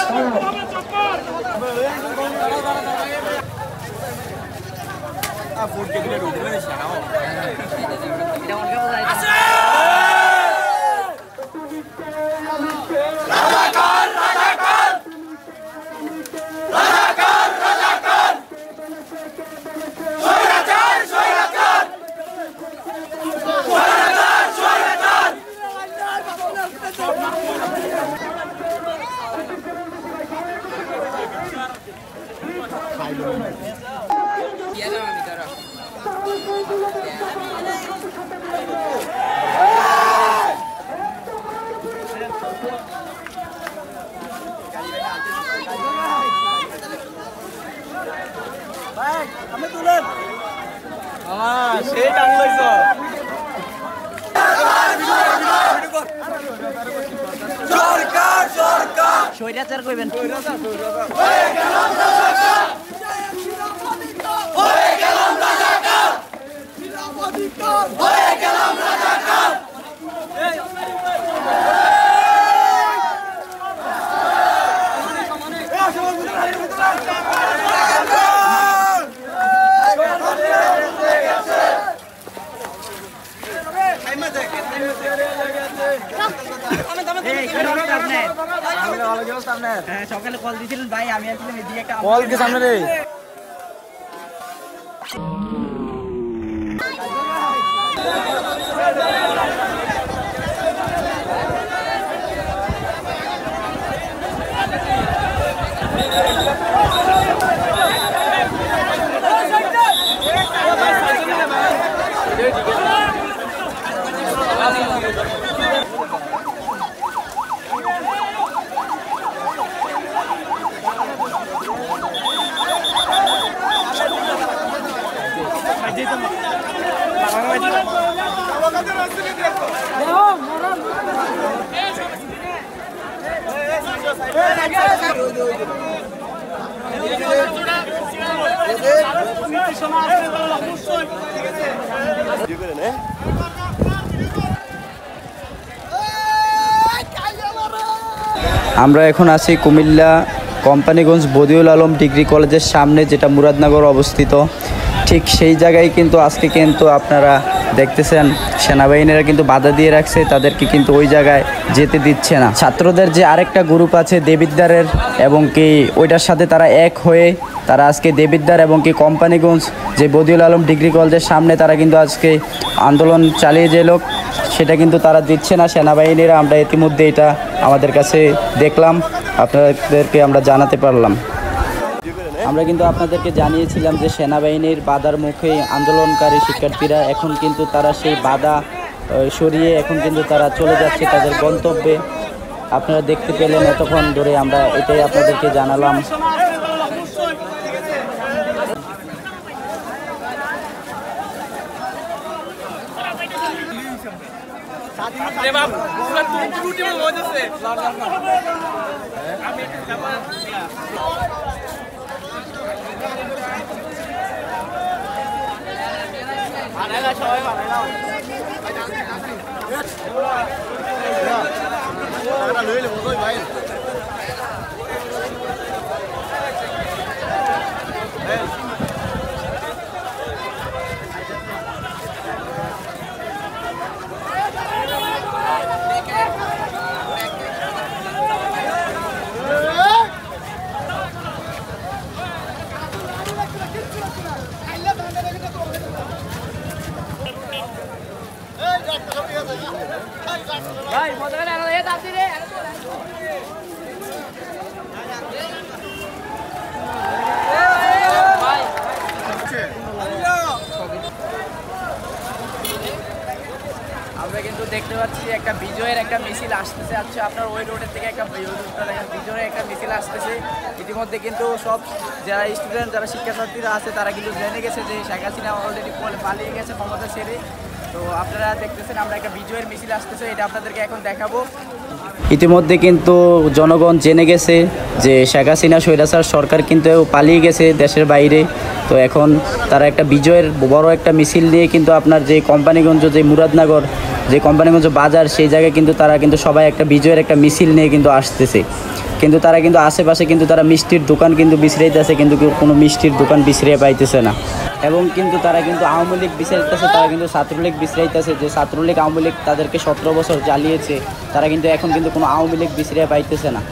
স্বৈরাচার কইবেন সকালে কল দিয়েছিলেন ভাই, আমি আসলে এদিকে একটা কল কে সামনে রে আমরা এখন আছি কুমিল্লা কোম্পানিগঞ্জ বদিউল আলম ডিগ্রি কলেজের সামনে, যেটা মুরাদনগর অবস্থিত। ঠিক সেই জায়গায় কিন্তু আজকে কিন্তু আপনারা দেখতেছেন সেনাবাহিনীরা কিন্তু বাধা দিয়ে রাখছে, তাদেরকে কিন্তু ওই জায়গায় যেতে দিচ্ছে না। ছাত্রদের যে আরেকটা গ্রুপ আছে দেবিদ্বারের, এবং কি ওইটার সাথে তারা এক হয়ে তারা আজকে দেবিদ্বার এবং কি কোম্পানিগঞ্জ যে বদিউল আলম ডিগ্রি কলেজের সামনে তারা কিন্তু আজকে আন্দোলন চালিয়ে যে লোক, সেটা কিন্তু তারা দিচ্ছে না সেনাবাহিনীরা। আমরা ইতিমধ্যে এটা আমাদের কাছে দেখলাম, আপনাদেরকে আমরা জানাতে পারলাম। আমরা কিন্তু আপনাদেরকে জানিয়েছিলাম যে সেনাবাহিনীর বাধার মুখে আন্দোলনকারী শিক্ষার্থীরা এখন কিন্তু তারা সেই বাধা সরিয়ে এখন কিন্তু তারা চলে যাচ্ছে তাদের গন্তব্যে। আপনারা দেখতে পেলেন এতক্ষণ ধরে আমরা এটাই আপনাদেরকে জানালাম। আমরা কিন্তু দেখতে পাচ্ছি একটা বিজয়ের একটা মিছিল আসতেছে। আচ্ছা, আপনার ওই রোডের থেকে একটা বিজয়ের একটা মিছিল আসতেছে। ইতিমধ্যে কিন্তু সব যারা স্টুডেন্ট যারা শিক্ষার্থীরা আছে তারা কিন্তু জেনে গেছে যে শেখ হাসিনা অলরেডি পালিয়ে গেছে ক্ষমতা ছেড়ে। তো আপনারা দেখতেছেন আমরা একটা বিজয়ের মিছিল আসতেছে, এটা আপনাদেরকে এখন দেখাবো। ইতিমধ্যে কিন্তু জনগণ জেনে গেছে যে শেখ হাসিনা স্বৈরাচার সরকার কিন্তু পালিয়ে গেছে দেশের বাইরে। তো এখন তারা একটা বিজয়ের বড় একটা মিছিল নিয়ে কিন্তু আপনার যে কোম্পানিগঞ্জ, যে মুরাদনগর, যে কোম্পানিগঞ্জ বাজার, সেই জায়গায় কিন্তু তারা কিন্তু সবাই একটা বিজয়ের একটা মিছিল নিয়ে কিন্তু আসতেছে। কিন্তু তারা কিন্তু আশেপাশে কিন্তু তারা মিষ্টির দোকান কিন্তু বিছড়াইতেছে, কিন্তু কোনো মিষ্টির দোকান বিছড়িয়ে পাইতেছে না। এবং কিন্তু তারা কিন্তু আওয়ামী লীগ বিছড়াইতেছে, তারা কিন্তু ছাত্রলীগ বিছড়াইতেছে। যে ছাত্রলীগ আওয়ামী লীগ তাদেরকে 17 বছর জ্বালিয়েছে, তারা কিন্তু এখন কিন্তু কোনো আওয়ামী লীগ বিছড়িয়ে পাইতেছে না।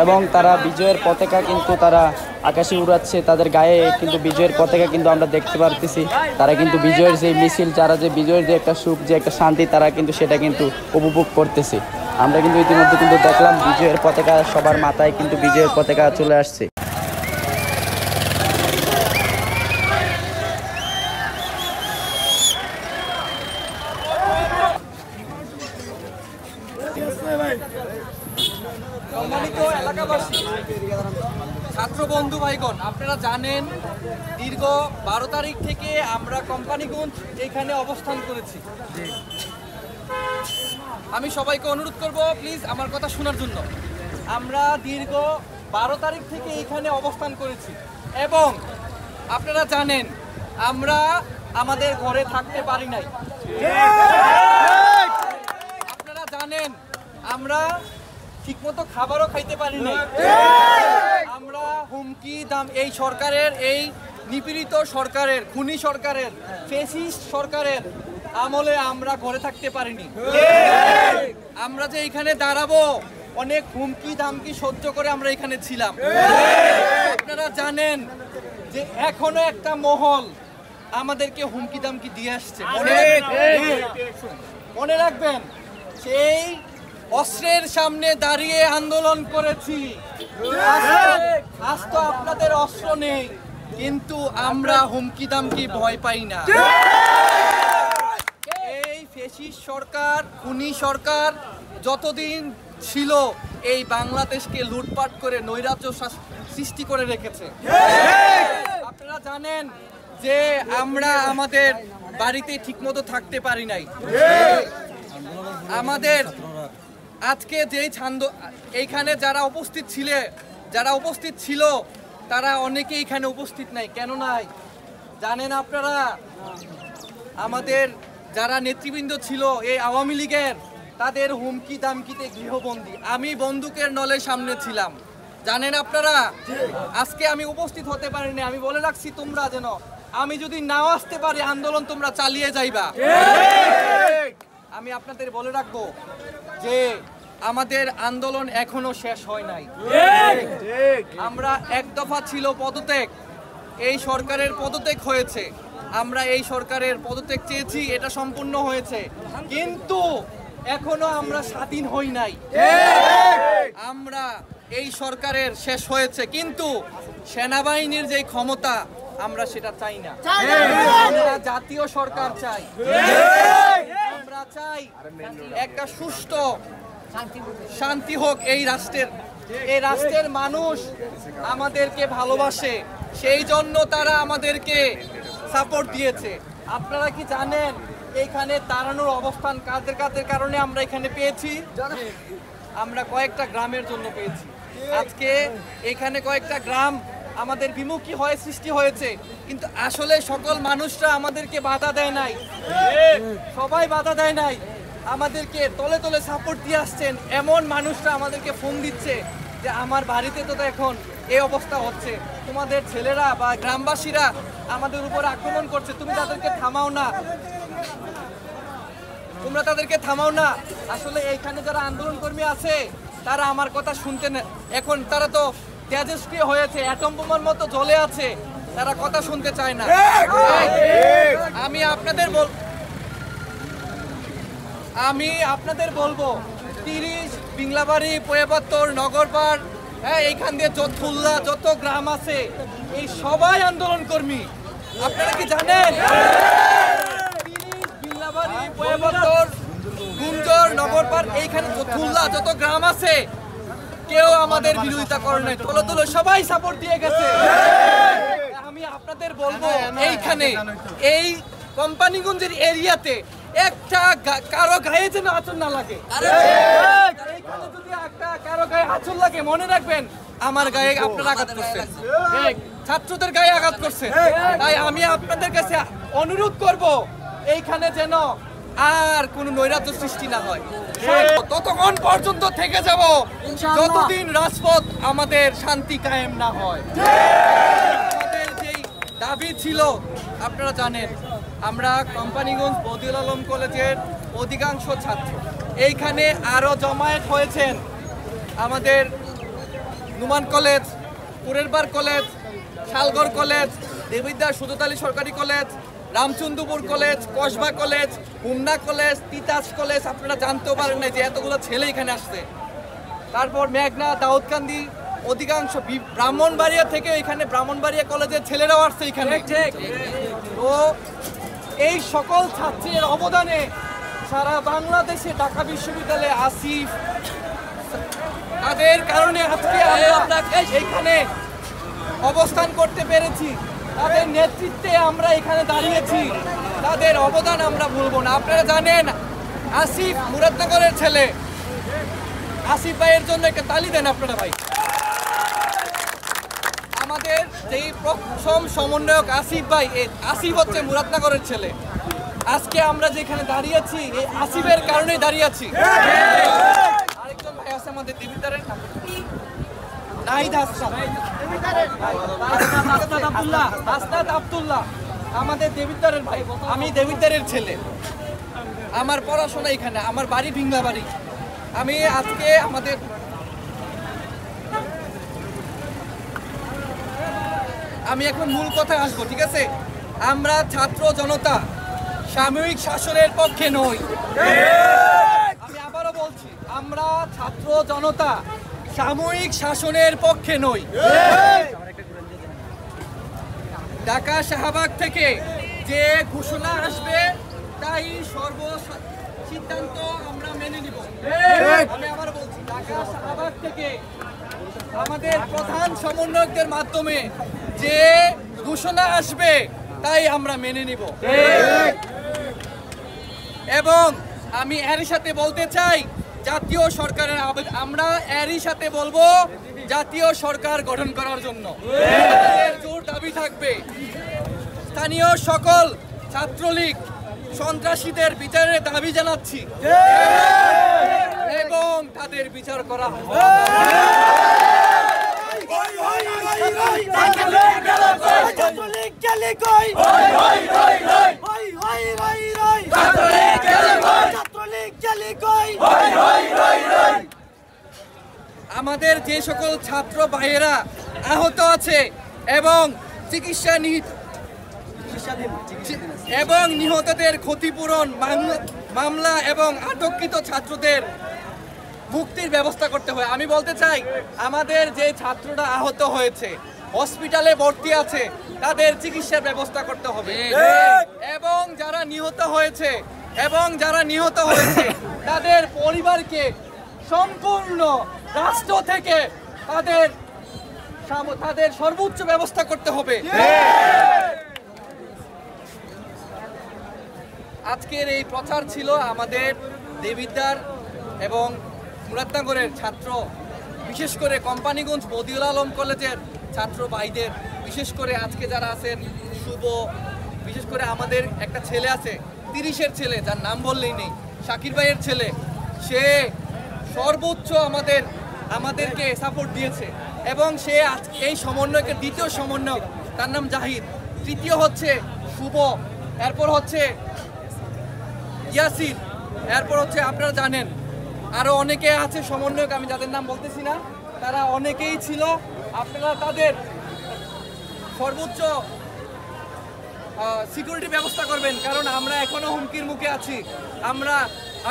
এবং তারা বিজয়ের পতাকা কিন্তু তারা আকাশে উড়াচ্ছে, তাদের গায়ে কিন্তু বিজয়ের পতাকা কিন্তু আমরা দেখতে পারতেছি। তারা কিন্তু বিজয়ের যে মিছিল, যারা যে বিজয়ের যে একটা সুখ, যে একটা শান্তি, তারা কিন্তু সেটা কিন্তু উপভোগ করতেছে। আমরা কিন্তু ইতিমধ্যে কিন্তু দেখলাম বিজয়ের পতাকা, সবার মাথায় কিন্তু বিজয়ের পতাকা চলে আসছে। সম্মানিত এলাকাবাসী, ছাত্র বন্ধু ভাইগণ, আপনারা জানেন দীর্ঘ 12 তারিখ থেকে আমরা কোম্পানিগঞ্জ এখানে অবস্থান করেছি। আমি সবাইকে অনুরোধ করব প্লিজ আমার কথা শোনার জন্য। আমরা দীর্ঘ 12 তারিখ থেকে এখানে অবস্থান করেছি এবং আপনারা জানেন আমরা আমাদের ঘরে থাকতে পারি নাই। আপনারা জানেন আমরা ঠিকমতো খাবারও খাইতে পারি নাই। আমরা হুমকি দাম এই সরকারের, এই নিপীড়িত সরকারের, খুনি সরকারের, ফ্যাসিস্ট সরকারের আমলে আমরা ঘরে থাকতে পারিনি। আমরা যে এখানে দাঁড়াবো অনেক হুমকি দামকি সহ্য করে আমরা এখানে ছিলাম। আপনারা জানেন যে এখনো একটা মহল আমাদেরকে হুমকি দামকি দিয়ে আসছে। মনে রাখবেন, সেই অস্ত্রের সামনে দাঁড়িয়ে আন্দোলন করেছি। আজ তো আপনাদের অস্ত্র নেই, কিন্তু আমরা হুমকি দামকি ভয় পাই না। এই ফ্যাসিস্ট সরকার, খুনি সরকার যতদিন ছিল এই বাংলাদেশকে লুটপাট করে নৈরাজ্য সৃষ্টি করে রেখেছে। আপনারা জানেন যে আমরা আমাদের বাড়িতে ঠিকমতো থাকতে পারি নাই। আমাদের আজকে যেই ছান্দ এইখানে যারা উপস্থিত ছিল তারা অনেকে এখানে উপস্থিত নাই। কেন নাই জানেন আপনারা? আমাদের যারা নেতৃবৃন্দ ছিল এই আওয়ামী লীগের, তাদের হুমকি দামকিতে গৃহবন্দী। আমি বন্দুকের নলের সামনে ছিলাম, জানেন আপনারা। আজকে আমি উপস্থিত হতে পারিনি। আমি বলে রাখছি তোমরা যেন, আমি যদি নাও আসতে পারি আন্দোলন তোমরা চালিয়ে যাইবা। আমি আপনাদের বলে রাখবো যে আমাদের আন্দোলন এখনো শেষ হয় নাই। আমরা এক দফা ছিল পদত্যাগ, এই সরকারের পদত্যাগ হয়েছে। আমরা এই সরকারের পদত্যাগ চেয়েছি, এটা সম্পূর্ণ হয়েছে, কিন্তু এখনো আমরা স্বাধীন হই নাই। আমরা এই সরকারের শেষ হয়েছে, কিন্তু সেনাবাহিনীর যে ক্ষমতা আমরা সেটা চাই না। আমরা জাতীয় সরকার চাই। আমরা চাই একটা সুষ্ঠু শান্তি হোক এই রাষ্ট্রের। এই রাষ্ট্রের মানুষ আমাদেরকে ভালোবাসে, সেই জন্য তারা আমাদেরকে সাপোর্ট দিয়েছে। আপনারা কি জানেন এইখানে দাঁড়ানোর অবস্থান কাদের কাদের কারণে আমরা এখানে পেয়েছি? আমরা কয়েকটা গ্রামের জন্য পেয়েছি। আজকে এখানে কয়েকটা গ্রাম আমাদের বিমুখী হয়ে সৃষ্টি হয়েছে, কিন্তু আসলে সকল মানুষরা আমাদেরকে বাধা দেয় নাই। সবাই বাধা দেয় নাই, আমাদেরকে তলে তলে সাপোর্ট দিয়ে আসছেন। এমন মানুষরা আমাদেরকে ফোন দিচ্ছে যে আমার বাড়িতে তো এখন এই অবস্থা হচ্ছে, তোমাদের ছেলেরা বা গ্রামবাসীরা আমাদের উপর আক্রমণ করছে, তুমি তাদেরকে থামাও না, তোমরা তাদেরকে থামাও না। আসলে এইখানে যারা আন্দোলন কর্মী আছে তারা আমার কথা শুনতে না, এখন তারা তো তেজস্ক্রিয় হয়েছে, অ্যাটম বোমার মতো জ্বলে আছে, তারা কথা শুনতে চায় না। আমি আপনাদের বলবো 30 বিংলাবাড়ি, পয়াবাত্তর, নগরপাড়, হ্যাঁ এইখান দিয়ে খুলনা যত গ্রাম আছে এই সবাই আন্দোলন কর্মী। আপনারা কি জানেন 30 বিংলাবাড়ি, পয়াবাত্তর, গুঞ্জর, নগরপাড়, এইখানে খুলনা যত গ্রাম আছে কেউ আমাদের বিরোধিতা করে নাই, তলে তলে সবাই সাপোর্ট দিয়ে গেছে। আমি আপনাদের বলবো এইখানে এই কোম্পানিগঞ্জের এরিয়াতে একটা কারো গায়ে যেন আঁচড় না লাগে। এইখানে যদি একটা কারো গায়ে আঁচড় লাগে মনে রাখবেন আমার গায়ে আপনারা আঘাত করছেন, ছাত্রদের গায়ে আঘাত করছেন। তাই আমি আপনাদের কাছে অনুরোধ করব এইখানে যেন আর কোন নৈরাজ্য সৃষ্টি না হয়। ততক্ষণ পর্যন্ত থেকে যাব যতদিন রাজপথ আমাদের শান্তি কায়েম না হয়। আমাদের যেই দাবি ছিল আপনারা জানেন, আমরা কোম্পানিগঞ্জ বদিউল আলম কলেজের অধিকাংশ ছাত্র এইখানে আরো জমায়েত হয়েছেন। আমাদের Numan college, Purerbar college, Shalgarh college, Debidwar Sujat Ali সরকারি college, Ramchandrapur college, Kasba college, Homna college, Titas college. আপনারা জানতেও পারেন না যে এতগুলো ছেলে এখানে আসছে। তারপর মেঘনা, দাউদকান্দি, অধিকাংশ ব্রাহ্মণবাড়িয়া থেকে এখানে ব্রাহ্মণবাড়িয়া কলেজের ছেলেরাও আসছে এখানে। তো এই সকল ছাত্রীর অবদানে সারা বাংলাদেশে ঢাকা বিশ্ববিদ্যালয়ে আসিফ, তাদের কারণে আজকে আমরা এখানে অবস্থান করতে পেরেছি। তাদের নেতৃত্বে আমরা এখানে দাঁড়িয়েছি। তাদের অবদান আমরা ভুলব না। আপনারা জানেন আসিফ মুরাদনগরের ছেলে। আসিফ ভাইয়ের জন্য একটা তালি দেন আপনারা ভাই। আমাদের যেই প্রথম সমন্বয়ক আসিফ ভাই, আসিফ হচ্ছে মুরাদনগরের ছেলে। আজকে আমরা যেখানে দাঁড়িয়েছি এই আসিফের কারণেই দাঁড়িয়েছি। আরেকজন ভাই আছে আমাদের দেবিদ্বারের নাহিদ হাসান, হাসনাত আব্দুল্লাহ, আমাদের দেবিদ্বারের ভাই। আমি দেবিদ্বারের ছেলে, আমার পড়াশোনা এখানে, আমার বাড়ি ভিংলাবাড়ি। আমি আজকে আমি এখন মূল কথায় আসবো, ঠিক আছে? আমরা ছাত্র জনতা সাময়িক শাসনের পক্ষে নই। আমি আবারও বলছি, আমরা ছাত্র জনতা সাময়িক শাসনের পক্ষে নই। ঢাকা শাহবাগ থেকে যে ঘোষণা আসবে তাই সিদ্ধান্ত আমরা মেনে নিব। আমি আবার বলছি, ঢাকা শাহবাগ থেকে আমাদের প্রধান সমন্বয়কদের মাধ্যমে যে ঘোষণা আসবে তাই আমরা মেনে নিব। এবং আমি এর সাথে বলতে চাই, জাতীয় সরকারের আমরা এরই সাথে বলবো জাতীয় সরকার গঠন করার জন্য জোর দাবি থাকবে। স্থানীয় সকল ছাত্রলীগ সন্ত্রাসীদের বিচারের দাবি জানাচ্ছি এবং তাদের বিচার করা হবে। আমাদের যে সকল ছাত্র ভাইয়েরা আহত আছে এবং এবং নিহতদের ক্ষতিপূরণ মামলা এবং আটককৃত ছাত্রদের মুক্তির ব্যবস্থা করতে হয়। আমি বলতে চাই, আমাদের যে ছাত্ররা আহত হয়েছে, হসপিটালে ভর্তি আছে, তাদের চিকিৎসার ব্যবস্থা করতে হবে। এবং যারা নিহত হয়েছে তাদের পরিবারকে সম্পূর্ণ রাষ্ট্র থেকে তাদের সর্বোচ্চ ব্যবস্থা করতে হবে। আজকের এই প্রচার ছিল আমাদের দেবিদ্বার এবং মুরাদনগরের ছাত্র, বিশেষ করে কোম্পানিগঞ্জ বদিউল আলম কলেজের ছাত্র ভাইদের, বিশেষ করে আজকে যারা আছেন শুভ, বিশেষ করে আমাদের একটা ছেলে আছে 30-এর ছেলে, যার নাম বললেই নেই, শাকির ভাইয়ের ছেলে। সে সর্বোচ্চ আমাদেরকে সাপোর্ট দিয়েছে এবং সে এই সমন্বয়কের দ্বিতীয় সমন্বয়ক, তার নাম জাহিদ। তৃতীয় হচ্ছে শুভ, এরপর হচ্ছে ইয়াসিন, এরপর হচ্ছে আপনারা জানেন আরো অনেকে আছে সমন্বয়ক, আমি যাদের নাম বলতেছি না, তারা অনেকেই ছিল। আপনারা তাদের সর্বোচ্চ সিকিউরিটি ব্যবস্থা করবেন, কারণ আমরা এখনো হুমকির মুখে আছি।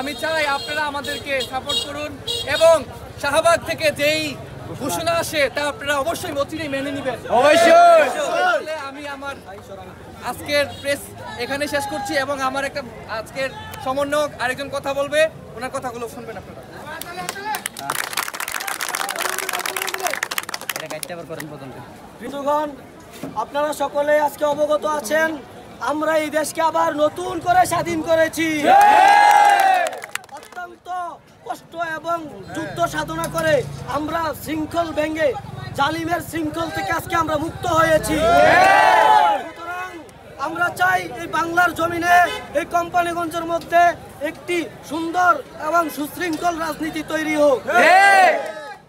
আমি চাই আপনারা আমাদেরকে সাপোর্ট করুন এবং শাহবাগ থেকে যেই ঘোষণা আসে তা আপনারা অবশ্যই অচিরেই মেনে নেবেন। অবশ্যই। আমি আমার আজকের প্রেস এখানে শেষ করছি এবং আমার একটা আজকের সমন্বয়ক আরেকজন কথা বলবে, ওনার কথাগুলো শুনবেন আপনারা। আপনারা সকলে আজকে অবগত আছেন আমরা এই দেশকে আবার নতুন করে স্বাধীন করেছি। অত্যন্ত কষ্ট এবং যুদ্ধ সাধনা করে আমরা শৃঙ্খল ভেঙে জালিমের শৃঙ্খল থেকে আজকে আমরা মুক্ত হয়েছি। সুতরাং আমরা চাই এই বাংলার জমিনে এই কোম্পানিগঞ্জের মধ্যে একটি সুন্দর এবং সুশৃঙ্খল রাজনীতি তৈরি হোক।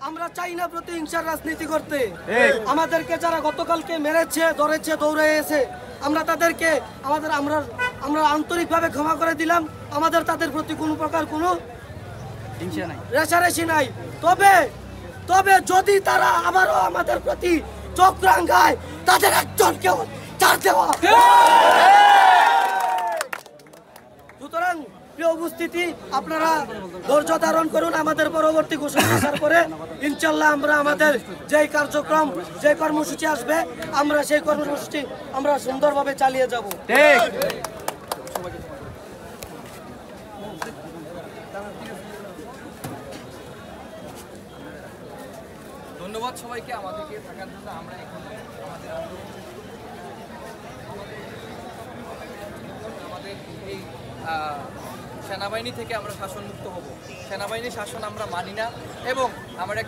আমরা চাই না প্রতিহিংসার রাজনীতি করতে। আমাদেরকে যারা গতকালকে মেরেছে, ধরেছে, দৌড়েছে, আমরা তাদেরকে আমরা আন্তরিকভাবে ক্ষমা করে দিলাম। আমাদের তাদের প্রতি কোনো প্রকার কোনো রেষারেষি নাই। তবে যদি তারা আবারও আমাদের প্রতি চোখ রাঙায়, তাদের একজনকেও ছাড় দেওয়া। সুতরাং প্রিয় উপস্থিতি, আপনারা ধৈর্য ধারণ করুন। আমাদের পরবর্তী ঘোষণা আসার পরে ইনশাল্লাহ আমরা আমাদের যেই কার্যক্রম, যে কর্মসূচি আসবে, আমরা সেই কর্মসূচি আমরা সুন্দরভাবে চালিয়ে যাব। ধন্যবাদ সবাইকে আমাদেরকে থাকার জন্য। আমরা এখানে আমাদের এই সেনাবাহিনী থেকে আমরা শাসন মুক্ত হব। সেনাবাহিনীর শাসন আমরা মানি না। এবং আমার এক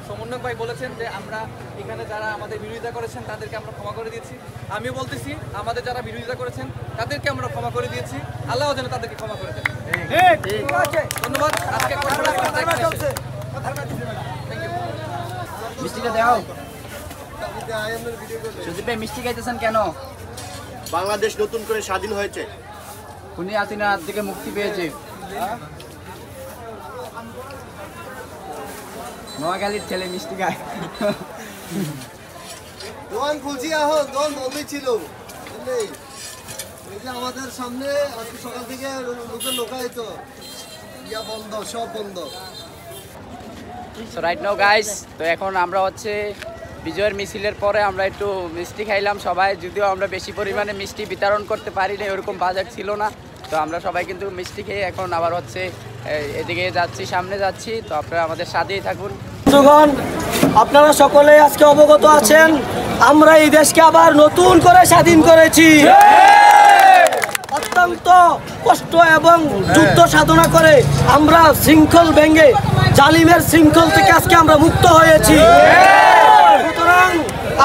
সমন্বয়ক ভাই বলেছেন যে আমরা এখানে যারা আমাদের বিরোধিতা করেছেন তাদেরকে আমরা ক্ষমা করে দিয়েছি। আমি বলতেছি আমাদের যারা বিরোধিতা করেছেন তাদেরকে আমরা ক্ষমা করে দিয়েছি। আল্লাহ যেন তাদেরকে ক্ষমা করে দেন। ধন্যবাদ। আজকে মিষ্টিটা দাও। সুদীপ ভাই মিষ্টি খাইতেছেন কেন? বাংলাদেশ নতুন করে স্বাধীন হয়েছে। উনি হাসিনার হাত থেকে মুক্তি পেয়েছে। নোয়াখালীর ছেলে মিষ্টি খায়। দোকান খুলছি এখন, দোকান বন্ধই ছিল। এই যে আমাদের সামনে আজকে সকাল থেকে লোকের লোকায়িত ইয়া বন্ধ, সব বন্ধ। সো রাইট নাও গাইস, তো এখন আমরা হচ্ছে বিজয়ের মিছিলের পরে আমরা একটু মিষ্টি খাইলাম সবাই। যদিও আমরা বেশি পরিমাণে মিষ্টি বিতরণ করতে পারি না, ওরকম বাজার ছিল না। তো আমরা সবাই কিন্তু মিষ্টি খেয়ে এখন আবার হচ্ছে এদিকে যাচ্ছি, সামনে যাচ্ছি। তো আপনারা আমাদের সাথেই থাকুন। আপনারা সকলে আজকে অবগত আছেন, আমরা এই দেশকে আবার নতুন করে স্বাধীন করেছি। অত্যন্ত কষ্ট এবং যুদ্ধ সাধনা করে আমরা শৃঙ্খল ভেঙে জালিমের শৃঙ্খল থেকে আজকে আমরা মুক্ত হয়েছি। সুতরাং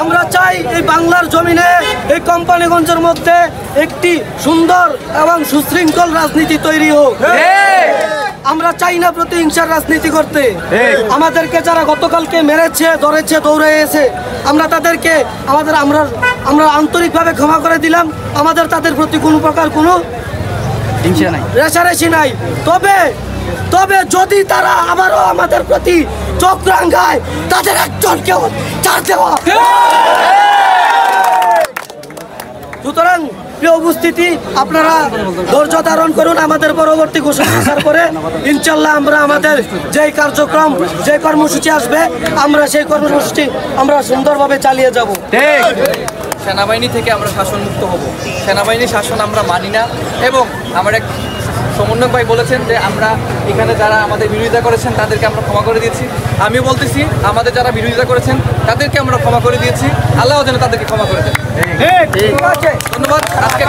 আমরা চাই এই বাংলার জমিনে এই কোম্পানিগঞ্জের মধ্যে একটি সুন্দর এবং সুশৃঙ্খল রাজনীতি তৈরি হোক। আমরা চাই না প্রতিহিংসার রাজনীতি করতে। আমাদেরকে যারা গতকালকে মেরেছে, ধরেছে, দৌড়েছে, আমরা তাদেরকে আমরা আন্তরিকভাবে ক্ষমা করে দিলাম। আমাদের তাদের প্রতি কোনো প্রকার কোনো রেষারেষি নাই। তবে যদি তারা আবারও আমাদের প্রতি চোখ রাঙায়, তাদের একজনকেও ছাড় দেওয়া। সুতরাং প্রিয় উপস্থিতি, আপনারা ধৈর্য ধারণ করুন। আমাদের পরবর্তী ঘোষণা আসার পরে ইনশাল্লাহ আমরা আমাদের যেই কার্যক্রম, যে কর্মসূচি আসবে, আমরা সেই কর্মসূচি আমরা সুন্দরভাবে চালিয়ে যাব। সেনাবাহিনী থেকে আমরা শাসন মুক্ত হব। সেনাবাহিনীর শাসন আমরা মানি না। এবং আমার এক সমন্বয়ক ভাই বলেছেন যে আমরা এখানে যারা আমাদের বিরোধিতা করেছেন তাদেরকে আমরা ক্ষমা করে দিয়েছি। আমি বলতেছি আমাদের যারা বিরোধিতা করেছেন তাদেরকে আমরা ক্ষমা করে দিয়েছি। আল্লাহ যেন তাদেরকে ক্ষমা করে দেন। ধন্যবাদ। আজকে